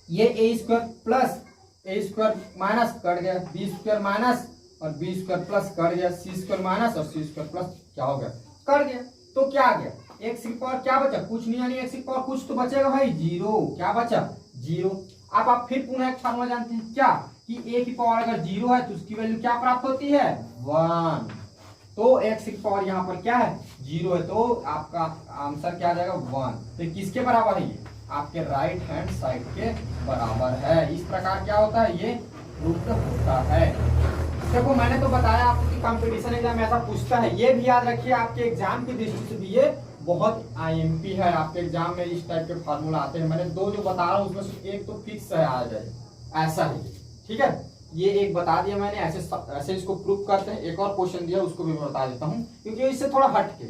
ये a square plus A square minus cut गया, बी स्क्वायर माइनस और बी स्क्वायर प्लस कट गया, सी स्क्वायर माइनस और सी स्क्वायर प्लस क्या हो गया, कट गया। तो क्या आ गया, x की पावर क्या बचा, कुछ नहीं, यानी x की पावर कुछ तो बचेगा भाई, जीरो, क्या बचा, जीरो। अब आप फिर पुनः एक फार्मूला जानते हैं क्या, कि a की पावर अगर जीरो है तो उसकी वैल्यू क्या प्राप्त होती है, 1, तो x की पावर यहाँ पर क्या है, जीरो है, तो आपका आंसर क्या आ जाएगा 1। तो किसके बराबर है, ये आपके राइट हैंड साइड के बराबर है। इस प्रकार क्या होता है, ये प्रूफ होता है। देखो मैंने तो बताया आपको कि कंपटीशन एग्जाम में ऐसा पूछता है, ये भी याद रखिए, आपके एग्जाम की दृष्टि से भी ये बहुत आईएमपी है, आपके एग्जाम में इस टाइप के फार्मूला आते हैं। मैंने दो जो बता रहा हूँ उसमें से एक तो फिक्स है, आ जाए ऐसा ही, ठीक है। ये एक बता दिया मैंने, ऐसे इसको प्रूफ करते हैं। एक और क्वेश्चन दिया उसको भी बता देता हूँ क्योंकि इससे थोड़ा हट के,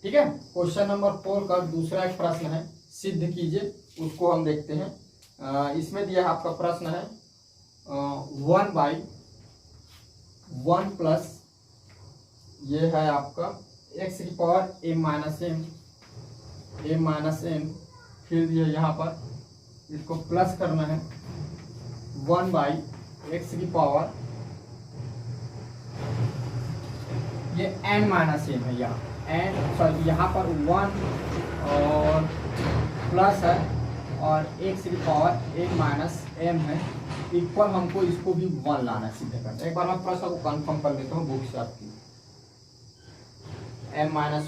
ठीक है। क्वेश्चन नंबर 4 का दूसरा एक प्रश्न है, सिद्ध कीजिए, उसको हम देखते हैं। इसमें दिया आपका प्रश्न है 1/1 प्लस ये है आपका x की पावर m माइनस m, फिर ये यहाँ पर इसको प्लस करना है 1/x की पावर ये n माइनस m है, यहाँ n सॉरी यहाँ पर 1 और प्लस है और x की पावर m माइनस m है, इक्वल हमको इसको भी 1 लाना है, सिद्ध करना है। एक बार मैं प्रश्न को कंफर्म कर लेता हूँ बुक से आपकी, m माइनस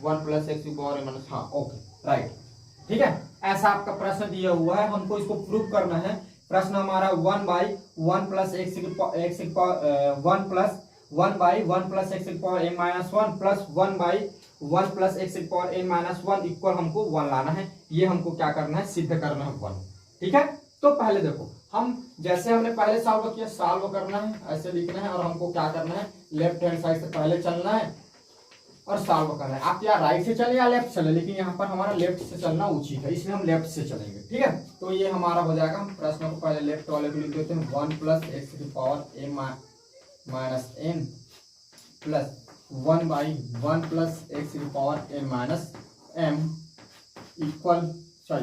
1 प्लस x की पावर m माइनस, हाँ ओके राइट, ठीक है। ऐसा आपका प्रश्न दिया हुआ है, हमको इसको प्रूव करना है। प्रश्न हमारा 1/1 प्लस x की पावर 1 प्लस 1/1 प्लस एक्स की power n minus 1 plus 1/1 plus x की पावर n माइनस 1 इक्वल हमको 1 लाना है। ये हमको क्या करना है, सिद्ध करना है 1। ठीक है, तो पहले देखो हम जैसे हमने पहले सॉल्व किया, सॉल्व करना है, ऐसे लिखना है और हमको क्या करना है, लेफ्ट हैंड साइड से पहले चलना है और सॉल्व करना है। आप या राइट से चले या लेफ्ट चले, लेकिन यहाँ पर हमारा लेफ्ट से चलना उचित है, इसलिए हम लेफ्ट से चलेंगे। ठीक है, तो ये हमारा हो जाएगा, हम प्रश्न को पहले लेफ्ट वाले को लिख देते हैं, 1 प्लस एक्स की power m minus n plus 1/1 plus x की power n minus m equal to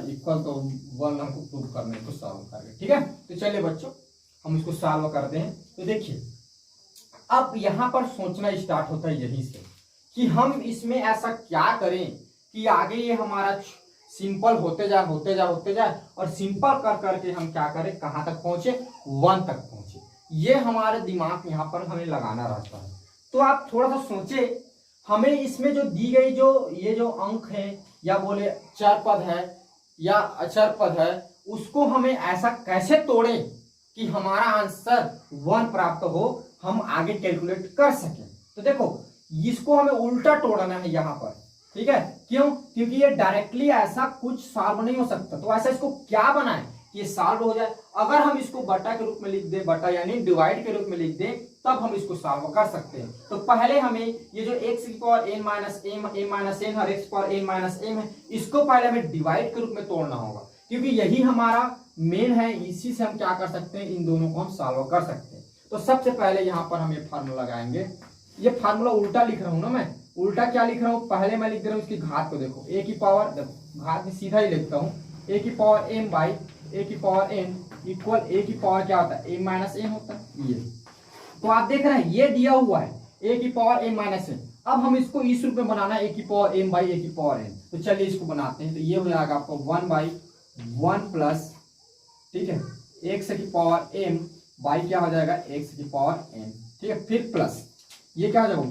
1 हमको प्रूव करने को सॉल्व करके। ठीक है, तो चलिए बच्चों हम इसको सॉल्व करते हैं। तो देखिए अब यहाँ पर सोचना स्टार्ट होता है यहीं से कि हम इसमें ऐसा क्या करें कि आगे ये हमारा सिंपल होते जाए और सिंपल कर करके हम क्या करें, कहाँ तक पहुंचे, 1 तक पहुंचे। ये हमारे दिमाग में यहाँ पर हमें लगाना रहता है। तो आप थोड़ा सा सोचे, हमें इसमें जो दी गई ये जो अंक है या बोले चर पद है या अचर पद है, उसको हमें ऐसा कैसे तोड़े कि हमारा आंसर 1 प्राप्त हो, हम आगे कैलकुलेट कर सकें। तो देखो इसको हमें उल्टा तोड़ना है यहाँ पर। ठीक है, क्यों, क्योंकि ये डायरेक्टली ऐसा कुछ सॉल्व नहीं हो सकता। तो ऐसा इसको क्या बनाए कि ये सॉल्व हो जाए। अगर हम इसको बटा के रूप में लिख दे, बटा यानी डिवाइड के रूप में लिख दे, तब हम इसको सॉल्व कर सकते हैं। तो पहले हमें ये जो x की पावर n माइनस m और x power n minus m है, इसको पहले हमें डिवाइड के रूप में तोड़ना होगा, क्योंकि यही हमारा मेन है। इसी से हम क्या कर सकते हैं, इन दोनों को हम सॉल्व कर सकते हैं। तो सबसे पहले यहाँ पर हम ये फार्मूला लगाएंगे। ये फार्मूला उल्टा लिख रहा हूँ ना मैं, उल्टा क्या लिख रहा हूँ, पहले मैं लिख दे रहा हूँ इसकी घात को। देखो a की पावर, देखो घात में सीधा ही लिखता हूँ, a की पावर m बाई a की पावर n इक्वल a की पावर क्या होता है, m माइनस n होता है। ये तो आप देख रहे हैं ये दिया हुआ है a की पावर m माइनस n। अब हम इसको इस रूप में बनाना है, a की पावर m बाई a की पावर n। तो चलिए इसको बनाते हैं। तो ये हो जाएगा आपको 1/1 प्लस, ठीक है, x की पावर m बाई क्या हो जाएगा, x की पावर n। ठीक है, फिर प्लस ये क्या हो जाएगा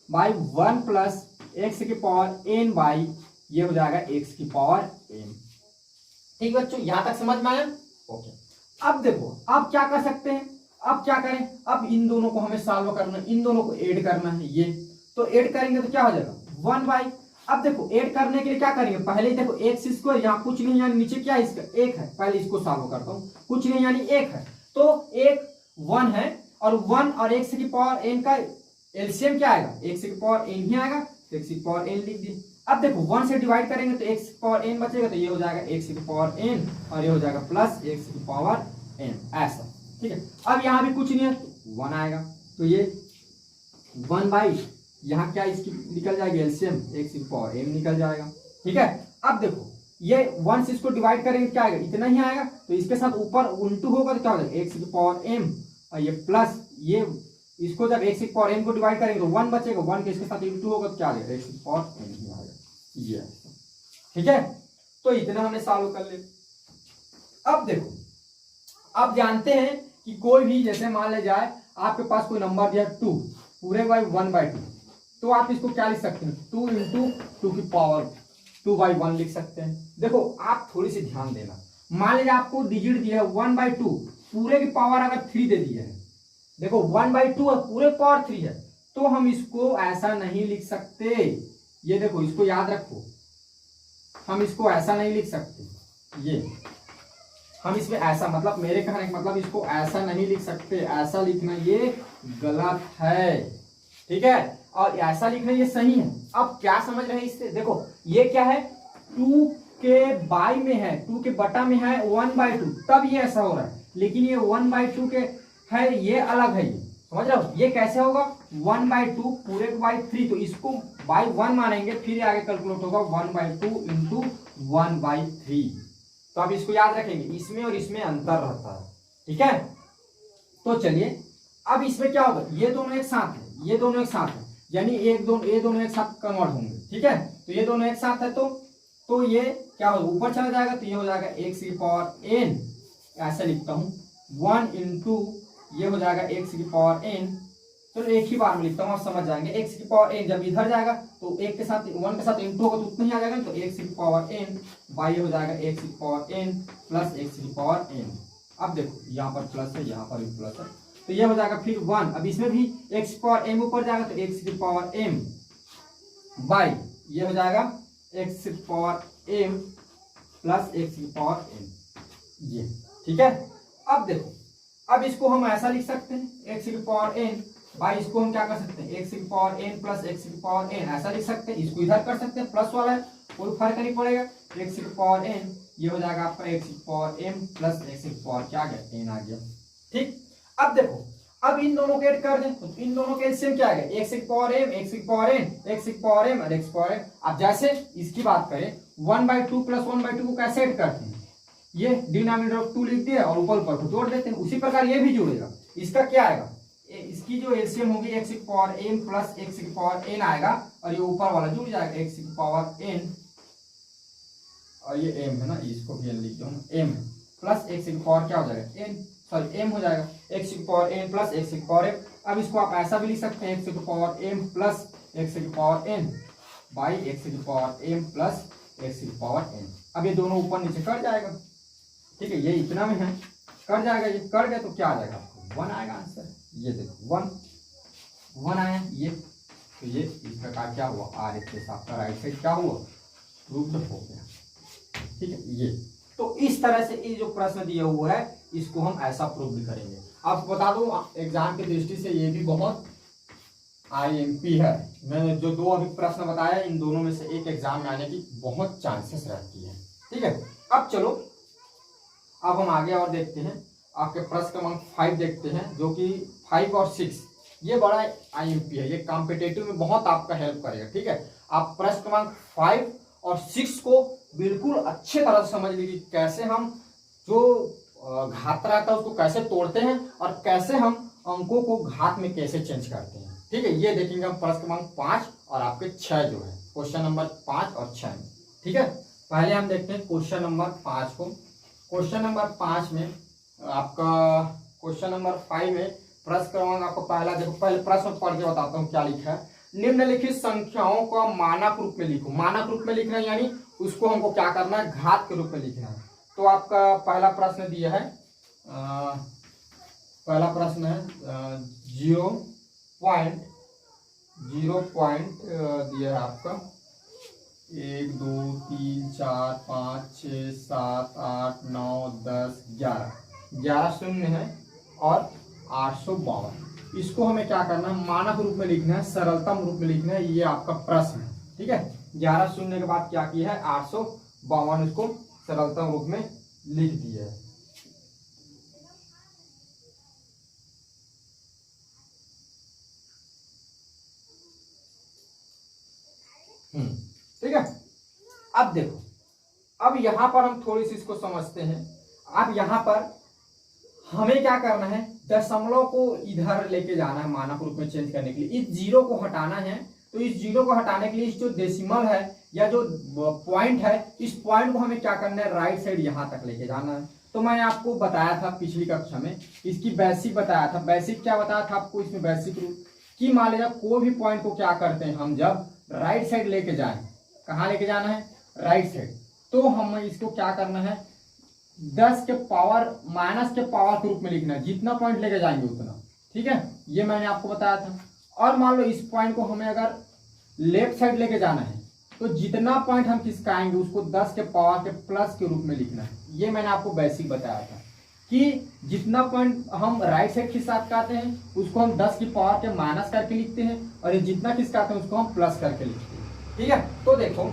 1/1 प्लस x की पावर n बाई ये हो जाएगा x की पावर m। ठीक बच्चों, यहां तक समझ में आया? ओके, अब देखो अब क्या कर सकते हैं, अब क्या करें, अब इन दोनों को हमें सॉल्व करना है, इन दोनों को ऐड करना है। ये तो ऐड करेंगे तो क्या हो जाएगा 1/। अब देखो ऐड करने के लिए क्या करेंगे, पहले देखो एक्स स्क्वायर, यहाँ कुछ नहीं यानी नीचे क्या है इसका 1 है, पहले इसको सॉल्व करता हूँ, कुछ नहीं यानी 1 है, तो 1 है और 1 और x की पावर n का एलसीएम क्या आएगा, x की पावर n ही आएगा, तो x की पावर n लिख दी। अब देखो 1 से डिवाइड करेंगे तो x की पावर n बचेगा, तो ये हो जाएगा x की पावर n और ये हो जाएगा प्लस x की पावर n, ऐसा। ठीक है, अब यहाँ भी कुछ नहीं है तो 1 आएगा, तो ये 1/, यहाँ क्या इसकी निकल जाएगी एलसीएम, x की पावर m निकल जाएगा। ठीक है, अब देखो ये 1 से इसको डिवाइड करेंगे क्या आएगा, इतना ही आएगा, तो इसके साथ ऊपर उल्टू होगा तो क्या हो जाएगा x की पावर m और ये प्लस ये इसको जब x की पावर n को डिवाइड करेंगे तो 1 बचेगा, 1 के इसके साथ इंटू होगा तो क्या आ जाएगा x की पावर n ही आएगा। ये ठीक है, तो इतना हमने सॉल्व कर लिया। अब देखो, अब जानते हैं कि कोई भी जैसे मान ले जाए आपके पास कोई नंबर दिया 2 पूरे बाई 1/2, तो आप इसको क्या लिख सकते हैं, 2 इंटू 2 की पावर 2/1 लिख सकते हैं। देखो आप थोड़ी सी ध्यान देना, मान लीजिए आपको डिजिट दिया है 1/2 पूरे की पावर अगर 3 दे दिया है, देखो 1/2 है पूरे पावर 3 है, तो हम इसको ऐसा नहीं लिख सकते। ये देखो इसको याद रखो, हम इसको ऐसा नहीं लिख सकते, ये हम इसमें ऐसा मतलब मेरे कहने का मतलब इसको ऐसा नहीं लिख सकते, ऐसा लिखना ये गलत है। ठीक है, और ऐसा लिखना ये सही है। अब क्या समझ रहे हैं इससे, देखो ये क्या है 2 के बाई में है, 2 के बटा में है 1/2, तब ये ऐसा हो रहा है, लेकिन ये 1/2 के है, ये अलग है, ये समझ रहे हो, ये कैसे होगा 1/2 पूरे बाई 3, तो इसको बाई 1 मानेंगे, फिर आगे कैलकुलेट होगा 1/2 इंटू 1/3। तो आप इसको याद रखेंगे, इसमें और इसमें अंतर रहता है। ठीक है, तो चलिए अब इसमें क्या होगा, ये दोनों एक साथ है, ये दोनों एक साथ है, यानी ये दोनों एक साथ कन्वर्ट होंगे। ठीक है, तो ये दोनों एक साथ है, तो ये क्या होगा ऊपर चला जाएगा, तो ये हो जाएगा x की पावर n, ऐसे लिखता हूँ 1 इंटू ये हो जाएगा x की पावर n, चलो एक ही बार में लिखता हूँ आप समझ जाएंगे। x की पावर n जब इधर जाएगा तो 1 के साथ 1 के साथ इंटू होगा तो उतना ही आ जाएगा, तो x की पावर n बाई हो जाएगा x की पावर n प्लस x की पावर n। अब देखो यहाँ पर प्लस है, यहाँ पर भी प्लस है, तो ये हो जाएगा फिर 1। अब इसमें भी x पावर m ऊपर जाएगा तो x की पावर m बाई ये हो जाएगा x की पावर m प्लस x की पावर n, ये ठीक है। अब देखो, अब इसको हम ऐसा लिख सकते हैं x की पावर n बाई इसको हम क्या कर सकते हैं x की पावर n प्लस x की पावर n, ऐसा लिख सकते हैं। इसको इधर कर सकते हैं, प्लस वाला है, कोई फर्क नहीं पड़ेगा। x की पावर n ये हो जाएगा आपका x की पावर m प्लस x की पावर क्या आ गया n आ गया, ठीक। अब देखो, अब इन दोनों को ऐड कर दें तो इन दोनों के एलसीएम क्या आ गया, x की पावर m, x की पावर n, x की पावर m और x की पावर n। अब जैसे इसकी बात करें 1/2 प्लस 1/2 को कैसे ऐड करते हैं, ये डिनोमिनेटर ऑफ 2 लिख दिया और ऊपर ऊपर को जोड़ देते हैं, उसी प्रकार ये भी जुड़ेगा। इसका क्या आएगा, इसकी जो एलसीएम होगी x की पावर m प्लस x की पावर n आएगा और ये ऊपर वाला जुड़ जाएगा x की पावर n और ये m है ना, इसको भी लिख दो m प्लस x की पावर क्या हो जाएगा n, सॉरी m हो जाएगा x की पावर n प्लस x की पावर m। अब इसको आप ऐसा भी लिख सकते हैं x की पावर m प्लस x की पावर n बाई x की पावर m प्लस x की पावर n। अब ये दोनों ऊपर नीचे कट जाएगा, ठीक है, ये इतना में है, कट जाएगा, ये कट गया तो क्या आ जाएगा आपको 1 आएगा आंसर। ये देखो 1 आया ये, तो ये इस प्रकार क्या हुआ आर एच एस आपका राइट साइड क्या हुआ प्रूव्ड हो गया, ठीक है। ये तो इस तरह से ये जो प्रश्न दिया हुआ है इसको हम ऐसा प्रूव भी करेंगे। अब बता दूं एग्जाम की दृष्टि से ये भी बहुत आईएमपी है। मैंने जो दो अभी प्रश्न बताया इन दोनों में से एक एग्जाम में आने की बहुत चांसेस रहती है, ठीक है। अब चलो, अब हम आगे और देखते हैं, आपके प्रश्न क्रमांक 5 देखते हैं, जो कि 5 और 6 ये बड़ा आईएमपी है, ये कॉम्पिटेटिव में बहुत आपका हेल्प करेगा, ठीक है। आप प्रश्न क्रमांक 5 और 6 को बिल्कुल अच्छे तरह से समझ लीजिए, कैसे हम जो घात रहता है उसको कैसे तोड़ते हैं और कैसे हम अंकों को घात में कैसे चेंज करते हैं, ठीक है। ये देखेंगे हम प्रश्न क्रमांक 5 और आपके 6 जो है क्वेश्चन नंबर 5 और 6 में, ठीक है। पहले हम देखते हैं क्वेश्चन नंबर 5 को। क्वेश्चन नंबर 5 में आपका क्वेश्चन नंबर 5 में प्रश्न क्रमांक आपको पहला देखो, पहले प्रश्न पढ़ के बताता हूँ क्या लिखा है। निम्नलिखित संख्याओं को मानक रूप में लिखो। मानक रूप में लिखना है यानी उसको हमको क्या करना है, घात के रूप में लिखना है। तो आपका पहला प्रश्न दिया है, पहला प्रश्न है 0.0 दिया है आपका 1 2 3 4 5 6 7 8 9 10 11 शून्य है और 852। इसको हमें क्या करना है, मानक रूप में लिखना है, सरलतम रूप में लिखना है, ये आपका प्रश्न है, ठीक है। 11 शून्य के बाद क्या किया है 852, इसको सरलतम रूप में लिख दिया है। ठीक है। अब देखो, अब यहां पर हम थोड़ी सी इसको समझते हैं। अब यहां पर हमें क्या करना है, दशमलव को इधर लेके जाना है मानक रूप में चेंज करने के लिए। इस जीरो को हटाना है, तो इस जीरो को हटाने के लिए इस जो डेसिमल है या जो पॉइंट है, इस पॉइंट को हमें क्या करना है, राइट साइड यहां तक लेके जाना है। तो मैंने आपको बताया था पिछली कक्षा में, इसकी बेसिक बताया था। बेसिक क्या बताया था आपको इसमें, बेसिक रूल कि मान लीजिए कोई भी पॉइंट को क्या करते हैं हम, जब राइट साइड लेके जाएं, कहाँ लेके जाना है, राइट साइड, तो हम इसको क्या करना है 10 के पावर माइनस के पावर के रूप में लिखना है, जितना पॉइंट लेके जाएंगे उतना, ठीक है। ये मैंने आपको बताया था। और मान लो इस पॉइंट को हमें अगर लेफ्ट साइड लेके जाना है, तो जितना पॉइंट हम खिसकाएंगे उसको 10 के पावर के प्लस के रूप में लिखना है। ये मैंने आपको बेसिक बताया था कि जितना पॉइंट हम राइट साइड खिसकाते हैं उसको हम 10 की पावर के माइनस करके लिखते हैं, और ये जितना खिसकाते हैं उसको हम प्लस करके लिखते हैं, ठीक है। तो देखो,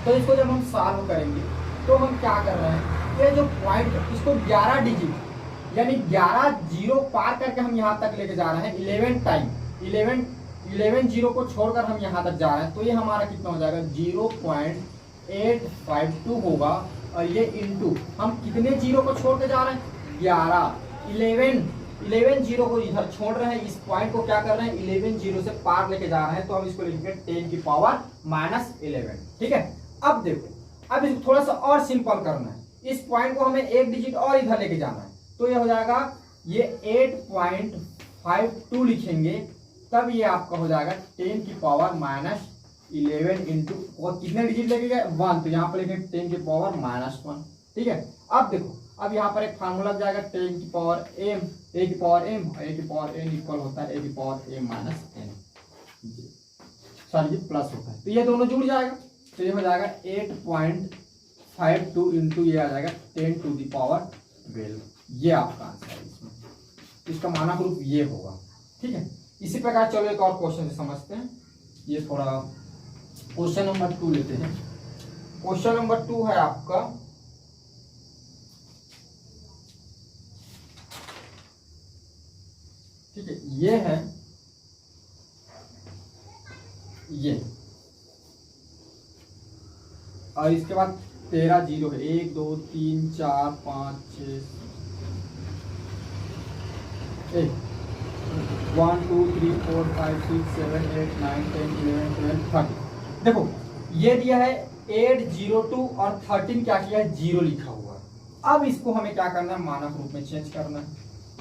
तो इसको जब हम सॉल्व करेंगे तो हम क्या कर रहे हैं, ये जो पॉइंट इसको 11 डिजिट यानी 11 जीरो पार करके हम यहाँ तक लेके जा रहे हैं 11 टाइम, 11 जीरो को छोड़कर हम यहाँ तक जा रहे हैं। तो ये हमारा कितना हो जाएगा 0.852 होगा, और ये इंटू हम कितने जीरो को छोड़ के जा रहे हैं 11 जीरो को इधर छोड़ रहे हैं, इस पॉइंट को क्या कर रहे हैं 11 जीरो से पार लेके जा रहे हैं, तो हम इसको लिखेंगे 10 की पावर माइनस 11, ठीक है। अब देखो, अब इसको थोड़ा सा और सिंपल करना है, इस पॉइंट को हमें एक डिजिट और इधर लेके जाना है, तो ये हो जाएगा ये 8.52 लिखेंगे, तब ये आपका हो जाएगा 10 की पावर माइनस 11 इंटू, और कितने डिजिट लेके गए 1, तो यहाँ पर लिखेंगे 10 की पावर माइनस 1, ठीक है। अब देखो, अब यहाँ पर एक फार्मूला लग जाएगा 10 की पावर m, a की पावर m, a की पावर n इक्वल होता है a की power m minus n, sorry ये प्लस होता है, तो ये दोनों जुड़ जाएगा, तो ये हो जाएगा 8.52 इंटू ये आ जाएगा 10 टू द पावर 12, ये आपका आंसर है इसमें, इसका मानक रूप ये होगा। ठीक है, इसी प्रकार चलो एक और क्वेश्चन से समझते हैं, ये थोड़ा क्वेश्चन नंबर 2 लेते हैं। क्वेश्चन नंबर 2 है आपका, ठीक है, ये है ये, और इसके बाद 13 जीरो है, 1 2 3 4 5 6 1 2 3 4 5 6 7 8 9 10 11 12 13। देखो ये दिया है 802 और 13 क्या किया है 0 लिखा हुआ है। अब इसको हमें क्या करना है, मानक रूप में चेंज करना है,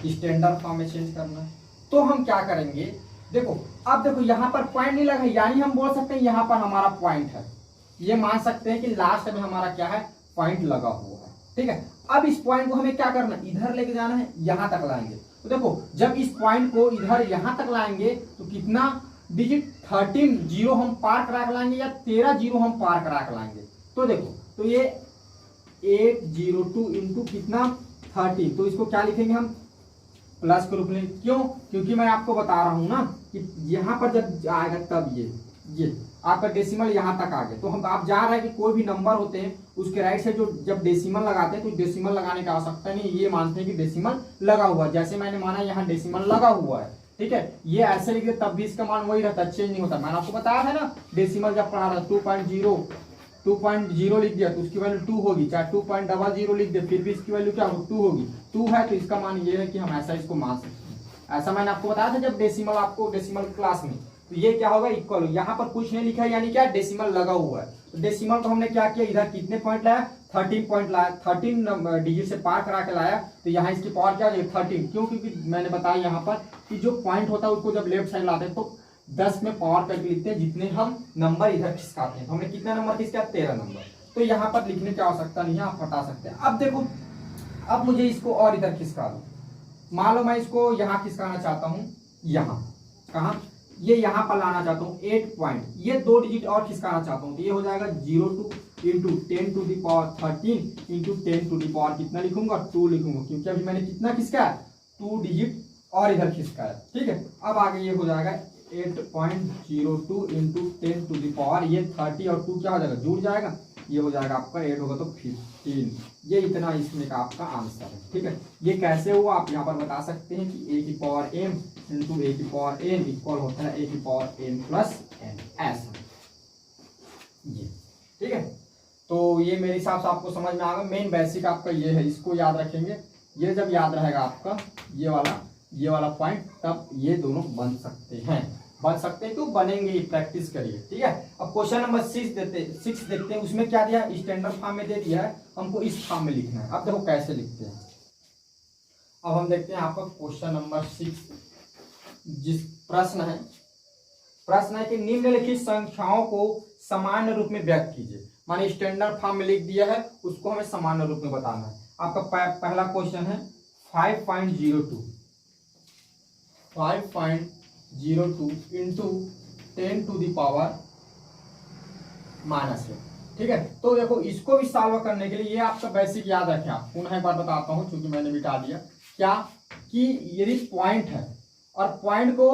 स्टैंडर्ड फॉर्म में चेंज करना है। तो हम क्या करेंगे, देखो अब देखो यहाँ पर पॉइंट नहीं लगा, यानी हम बोल सकते हैं यहाँ पर हमारा पॉइंट है, ये मान सकते हैं कि लास्ट में हमारा क्या है, पॉइंट लगा हुआ है। ठीक है, अब इस पॉइंट को हमें क्या करना है, इधर लेके जाना है, यहां तक लाएंगे। तो देखो जब इस पॉइंट को इधर यहां तक लाएंगे तो कितना डिजिट 13 जीरो हम पार करा के लाएंगे या 13 जीरो हम पार करा के लाएंगे। तो देखो तो ये 802 इंटू कितना 13, तो इसको क्या लिखेंगे हम, प्लस के रूप में। क्यों, क्योंकि मैं आपको बता रहा हूं ना कि यहां पर जब आएगा तब ये आपका डेसिमल यहां तक आ गया, तो हम आप जा रहे हैं कि कोई भी नंबर होते हैं उसके राइट साइड जो जब डेसिमल लगाते हैं तो डेसिमल लगाने की आवश्यकता नहीं, ये मानते हैं कि डेसिमल लगा हुआ है। जैसे मैंने माना यहाँ डेसिमल लगा हुआ है, ठीक है, ये ऐसे लिखे तब भी इसका मान वही रहता है, चेंज नहीं होता। मैंने आपको बताया था ना, डेसिमल जब पढ़ा था 2.0 लिख दिया तो उसकी वैल्यू 2 होगी, चाहे 2.00 लिख दे फिर भी इसकी वैल्यू क्या होगी, 2 होगी। 2 है तो इसका मान ये है कि हम ऐसा इसको मान सकते हैं। ऐसा मैंने आपको बताया था जब डेसिमल, आपको डेसिमल क्लास में, तो ये क्या होगा, इक्वल। यहाँ पर कुछ नहीं लिखा है यानी क्या, डेसिमल लगा हुआ है। तो डेसिमल को हमने क्या किया, इधर कितने पॉइंट लाया, 13 पॉइंट लाया, 13 डिजिट से पार करा के लाया, तो यहाँ इसकी पावर क्या हो जाएगी 13। क्यों, क्योंकि मैंने बताया यहाँ पर कि जो पॉइंट होता है उसको जब लेफ्ट साइड लाते हैं तो 10 में पावर करके लिखते हैं, जितने हम नंबर इधर खिसकाते हैं। तो हमने कितना नंबर खिसका, 13 नंबर। तो यहाँ पर लिखने की आवश्यकता नहीं है, आप हटा सकते हैं। अब देखो, अब मुझे इसको और इधर खिसका दो, मान लो मैं इसको यहाँ खिसकाना चाहता हूँ, यहाँ कहाँ, ये यहाँ पर लाना चाहता हूँ 8 पॉइंट, ये 2 डिजिट और खिसकाना चाहता हूँ, तो ये हो जाएगा 02 into 10 to the power 13 into 10 to the power कितना लिखूंगा, 2 लिखूंगा, क्योंकि अभी मैंने कितना खिसकाया, 2 डिजिट और इधर खिसकाया। ठीक है, अब आगे ये हो जाएगा 8.02 इंटू 10 टू द पावर, ये 30 और 2 क्या हो जाएगा, जुड़ जाएगा, ये हो जाएगा आपका 8 होगा तो 15। ये इतना इसमें का आपका आंसर है। ठीक है, ये कैसे हुआ आप यहाँ पर बता सकते हैं कि a की पावर m इंटू a की पावर n इक्वल होता है a की पावर m प्लस n, ऐसा ये। ठीक है, तो ये मेरे हिसाब से आपको समझ में आ गया। मेन बेसिक आपका ये है, इसको याद रखेंगे। ये जब याद रहेगा आपका ये वाला पॉइंट, तब ये दोनों बन सकते हैं, तो बनेंगे ही, प्रैक्टिस करिए। ठीक है, अब क्वेश्चन नंबर 6 देखते हैं। उसमें क्या दिया, स्टैंडर्ड फॉर्म में दे दिया है, हमको इस फॉर्म में लिखना है। अब देखो कैसे लिखते हैं। अब हम देखते हैं आपका क्वेश्चन नंबर 6, जिस प्रश्न है कि निम्नलिखित संख्याओं को सामान्य रूप में व्यक्त कीजिए। माने स्टैंडर्ड फॉर्म में लिख दिया है, उसको हमें सामान्य रूप में बताना है। आपका पहला क्वेश्चन है 5.02 इंटू 10 टू द पावर -8। ठीक है, तो देखो इसको भी सॉल्व करने के लिए ये आपका बेसिक याद रखें। आप पुनः एक बार बताता हूं, क्योंकि मैंने मिटा दिया, क्या कि यदि पॉइंट है और पॉइंट को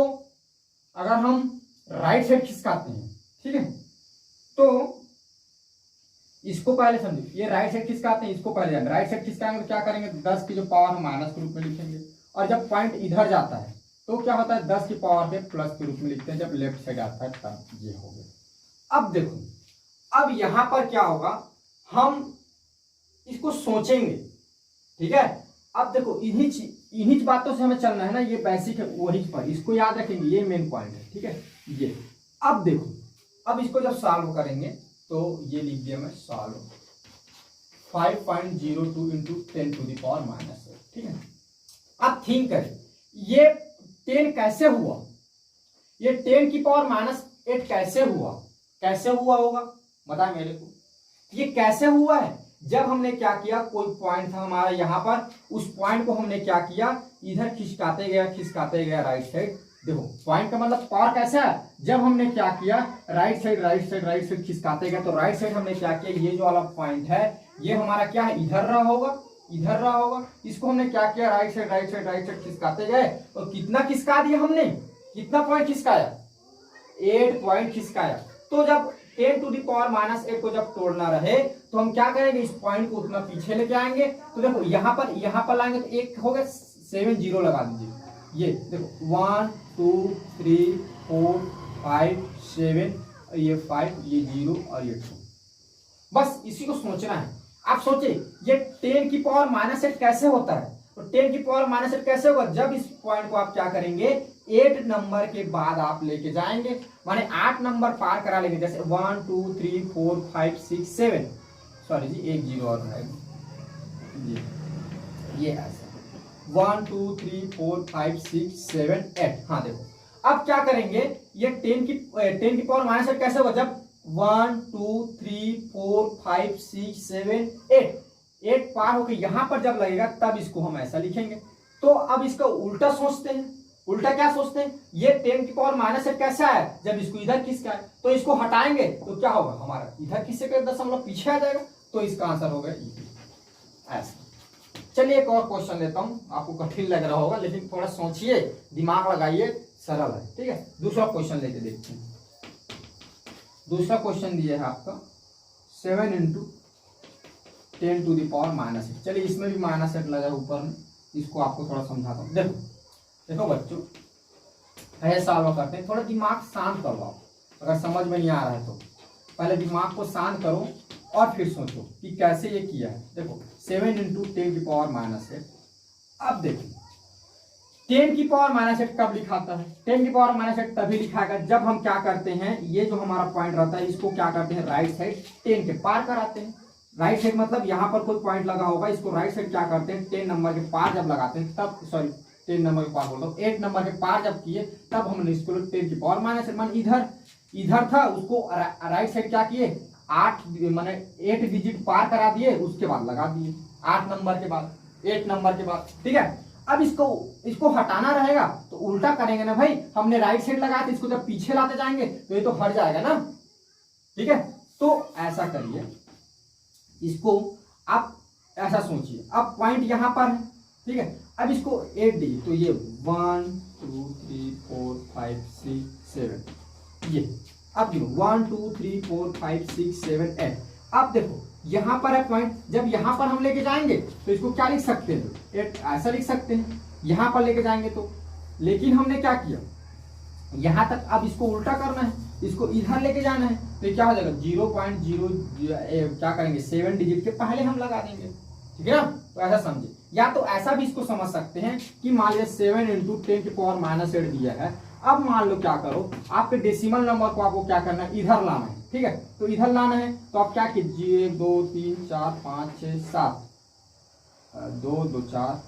अगर हम राइट साइड खिसकाते हैं, ठीक है, तो इसको पहले समझिए, ये राइट साइड खिसकाते हैं, इसको पहले जाएंगे। राइट साइड खिसकाएंगे तो क्या करेंगे, 10 की जो पावर हम माइनस के रूप में लिखेंगे, और जब पॉइंट इधर जाता है तो क्या होता है, 10 की पावर पे प्लस के रूप में लिखते हैं। जब लेफ्ट साइड आता है तब ये हो गया। अब देखो, अब यहां पर क्या होगा, हम इसको सोचेंगे। ठीक है, अब देखो इन्हीं बातों से हमें चलना है ना, ये बेसिक है वही पर, इसको याद रखेंगे, ये मेन पॉइंट है। ठीक है, ये अब देखो, अब इसको जब सॉल्व करेंगे तो ये लिख दिया मैं, solve 5.02 into 10 to the power -8। ठीक है, अब थिंक करें, ये 10 कैसे हुआ, ये 10 की पावर -8 कैसे हुआ होगा, बताए मेरे को, ये कैसे हुआ है। जब हमने क्या किया, कोई पॉइंट था हमारा यहाँ पर, उस पॉइंट को हमने क्या किया, इधर खिसकाते गया राइट साइड। देखो पॉइंट का मतलब पावर कैसा है, जब हमने क्या किया राइट साइड खिसकाते गए, तो राइट साइड हमने क्या किया, ये जो वाला पॉइंट है ये हमारा क्या है, इधर रहा होगा। इसको हमने क्या किया, राइट साइड खिसकाते गए, और कितना खिसका दिया हमने, कितना पॉइंट खिसकाया, 8 पॉइंट खिसकाया। तो जब 10 टू द पावर -8 को जब तोड़ना रहे तो हम क्या करेंगे, इस पॉइंट को उतना पीछे लेके आएंगे। तो देखो यहाँ पर लाएंगे तो एक हो गया 7 0 लगा दीजिए। ये देखो 1 2 3 4 5 7, ये 5, ये 0 और ये 2। बस इसी को सोचना है। आप सोचे ये 10 की पावर -8 कैसे होता है, तो 10 की पावर -8 कैसे होगा, जब इस पॉइंट को आप क्या करेंगे, 8 नंबर के बाद आप लेके जाएंगे, माने 8 नंबर पार करा लेंगे। जैसे 1 2 3 4 5 6 7, सॉरी जी एक 0 और है ये ऐसा 1 2 3 4 5 6 7 8। हाँ देखो अब क्या करेंगे, ये 10 की पावर -8 कैसे होगा, जब 1 2 3 4 5 6 7 8 पार होके यहां पर जब लगेगा तब इसको हम ऐसा लिखेंगे। तो अब इसका उल्टा सोचते हैं, उल्टा क्या सोचते हैं, ये 10 की पावर -8 कैसा है, जब इसको इधर खिसका है, तो इसको हटाएंगे तो क्या होगा, हमारा इधर खिसके कर दशमलव पीछे आ जाएगा, तो इसका आंसर होगा ऐसा। चलिए एक और क्वेश्चन लेता हूं, आपको कठिन लग रहा होगा लेकिन थोड़ा सोचिए, दिमाग लगाइए, सरल है, ठीक है। दूसरा क्वेश्चन लेके देखते हैं। दूसरा क्वेश्चन दिया है आपका 7 × 10 टू द पावर -8। चलिए इसमें भी -8 लगा ऊपर में, इसको आपको थोड़ा समझाता हूँ। देखो बच्चों, ऐसे सॉल्व करते हैं, थोड़ा दिमाग शांत करवाओ। अगर समझ में नहीं आ रहा है तो पहले दिमाग को शांत करो और फिर सोचो कि कैसे ये किया है। देखो 7 × 10 की पावर -8। अब देखो 10 की पावर -8 कब लिखाता है, 10 की पावर -8 तभी लिखाएगा जब हम क्या करते हैं, ये जो हमारा पॉइंट रहता है इसको क्या करते हैं, राइट साइड 10 के पार कराते हैं। राइट साइड मतलब यहाँ पर कोई पॉइंट लगा होगा, इसको राइट साइड क्या करते हैं, 10 नंबर के पार जब लगाते हैं तब, सॉरी 10 नंबर के पार बोल रहा हूँ, 8 नंबर के पार जब किए तब हमने इसको 10 की पावर -8 मान इधर था, उसको राइट साइड क्या किए, 8 माने 8 डिजिट पार करा दिए, उसके बाद लगा दिए 8 नंबर के बाद, 8 नंबर के बाद, ठीक है। अब इसको हटाना रहेगा तो उल्टा करेंगे ना भाई, हमने राइट साइड लगाया था, इसको जब पीछे लाते जाएंगे तो ये तो हट जाएगा ना, ठीक है। तो ऐसा करिए, इसको आप ऐसा सोचिए, अब पॉइंट यहां पर है, ठीक है। अब इसको 8 डिजिट, तो ये 1 2 3 4 5 6 7, ये अब देखो 1 2 3 4 5 6 7 8। अब देखो यहां पर है पॉइंट, जब यहां पर हम लेके जाएंगे तो इसको क्या लिख सकते हैं, 8 ऐसा लिख सकते हैं, यहां पर लेके जाएंगे तो। लेकिन हमने क्या किया, यहां तक, अब इसको उल्टा करना है, इसको इधर लेके जाना है, तो क्या हो जाएगा 0.0, क्या करेंगे 7 डिजिट के पहले हम लगा देंगे, ठीक है ना। तो ऐसा समझे, या तो ऐसा भी इसको समझ सकते हैं कि मान लीजिए 7 × 10 की पावर -8 दिया है। अब मान लो क्या करो, आपके डेसिमल नंबर को आपको क्या करना है, इधर लाना है, ठीक है। तो इधर लाना है तो आप क्या कीजिए, 1 2 3 4 5 6 7, 2 2 4,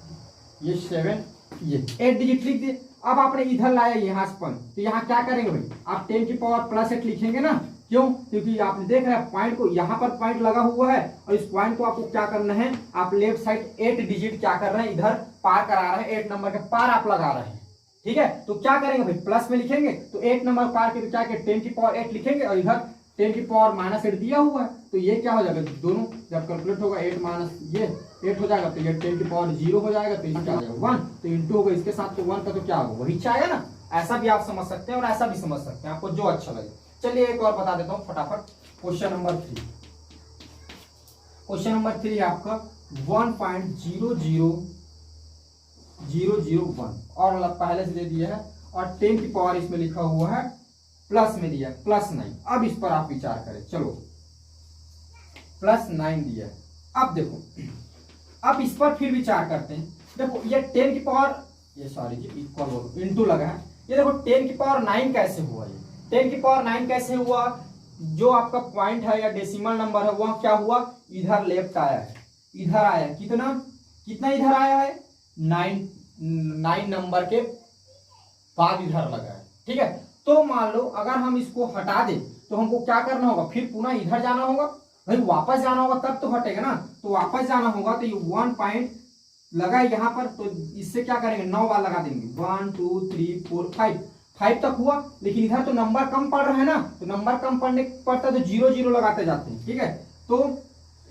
ये 7, ये 8 डिजिट लिख दिए। अब आपने इधर लाया यहाँ से पॉइंट, तो यहाँ क्या करेंगे भाई, आप 10 की पावर +8 लिखेंगे ना, क्यों, क्योंकि आपने देख रहे हैं पॉइंट को, यहाँ पर पॉइंट लगा हुआ है और इस पॉइंट को आपको क्या करना है, आप लेफ्ट साइड 8 डिजिट क्या कर रहे हैं, इधर पार करा रहे हैं, 8 नंबर के पार आप लगा रहे हैं, ठीक है। तो क्या करेंगे भाई, प्लस में लिखेंगे, तो 8 नंबर पार के क्या 10 की पावर 8 लिखेंगे, और इधर 10 की पावर -8 दिया हुआ है, तो ये क्या हो जाएगा, दोनों जब कैलकुलेट होगा 8 माइनस ये 8 हो जाएगा, तो ये 10 की पावर 0 हो जाएगा, तो इसका आ जाएगा 1, तो इंटू होगा इसके साथ, तो 1 का तो क्या होगा, वही आएगा ना। ऐसा भी आप समझ सकते हैं और ऐसा भी समझ सकते हैं, आपको जो अच्छा लगे। चलिए एक और बता देता हूँ फटाफट, क्वेश्चन नंबर 3। क्वेश्चन नंबर 3 आपका 1.00001 और पहले से दे दिया है, और 10 की पावर इसमें लिखा हुआ है प्लस में दिया, +9। अब इस पर आप विचार करें, चलो +9 दिया है। अब देखो, अब इस पर फिर विचार करते हैं। देखो ये 10 की पावर, ये सॉरी जी इक्वल बोलो, इंटू लगा है, ये देखो 10 की पावर 9 कैसे हुआ, ये 10 की पावर 9 कैसे हुआ, जो आपका पॉइंट है या डेसिमल नंबर है वह क्या हुआ, इधर लेफ्ट आया है, इधर आया, कितना इधर आया है, 9 नंबर के बाद इधर लगा है, ठीक है। तो मान लो अगर हम इसको हटा दें तो हमको क्या करना होगा, फिर पुनः इधर जाना होगा, भाई वापस जाना होगा तब तो हटेगा ना, तो वापस जाना होगा तो ये 1 पॉइंट लगा यहाँ पर, तो इससे क्या करेंगे 9 बार लगा देंगे, 1 2 3 4 5 तक हुआ। लेकिन इधर तो नंबर कम पड़ रहा है ना, तो नंबर कम पड़ता तो 0 0 लगाते जाते हैं, ठीक है। तो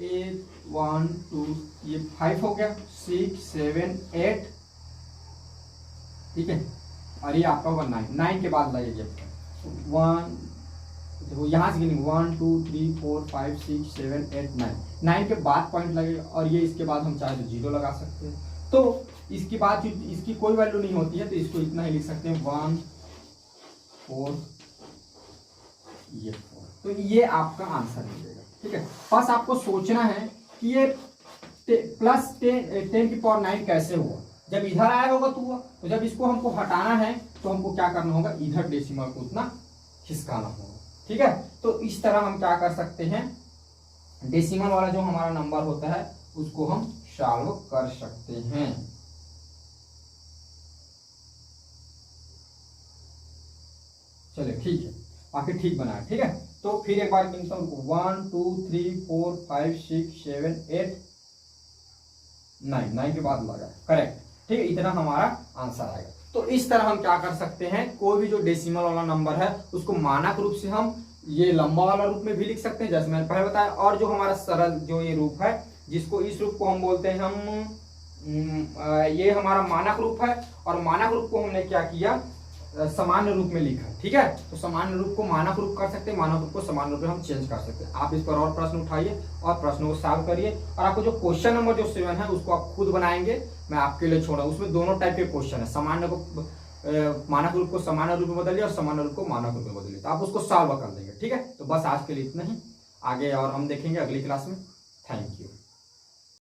8 1 2 ये 5 हो गया, 6 7 8, ठीक है। और ये आपका 9 के बाद लगेगा 1, देखो यहाँ से गिनेंगे 1 2 3 4 5 6 7 8 9 के बाद पॉइंट लगेगा। और ये इसके बाद हम चाहे तो 0 लगा सकते हैं। तो इसके बाद इसकी कोई वैल्यू नहीं होती है, तो इसको इतना ही लिख सकते हैं 1 4 ये 4। तो ये आपका आंसर मिलेगा, ठीक है। बस आपको सोचना है कि ये +10 की पावर 9 कैसे हुआ। जब इधर आया होगा तो हुआ, तो जब इसको हमको हटाना है तो हमको क्या करना होगा, इधर डेसिमल को उतना खिसकाना होगा, ठीक है। तो इस तरह हम क्या कर सकते हैं, डेसिमल वाला जो हमारा नंबर होता है उसको हम सॉल्व कर सकते हैं। चलिए ठीक है, बाकी ठीक बना है, ठीक है। तो फिर एक बार गिनता हूँ 1 2 3 4 5 6 7 8 9 के बाद लगा, करेक्ट, ठीक है। इतना हमारा आंसर आएगा। तो इस तरह हम क्या कर सकते हैं, कोई भी जो डेसिमल वाला नंबर है उसको मानक रूप से हम ये लंबा वाला रूप में भी लिख सकते हैं, जैसे मैंने पहले बताया। और जो हमारा सरल जो ये रूप है, जिसको इस रूप को हम बोलते हैं ये हमारा मानक रूप है। और मानक रूप को हमने क्या किया, सामान्य रूप में लिखा, ठीक है। तो सामान्य रूप को मानक रूप कर सकते हैं, मानक रूप को सामान्य रूप में हम चेंज कर सकते हैं। आप इस पर और प्रश्न उठाइए और प्रश्नों को सॉल्व करिए। और आपको जो क्वेश्चन नंबर जो 7 है उसको आप खुद बनाएंगे, मैं आपके लिए छोड़ा। उसमें दोनों टाइप के क्वेश्चन है, सामान्य को मानक रूप को सामान्य रूप में बदलिए और सामान्य रूप को मानक रूप में बदलिए, तो आप उसको सॉल्व कर देंगे, ठीक है। तो बस आज के लिए इतना ही, आगे और हम देखेंगे अगली क्लास में। Thank you.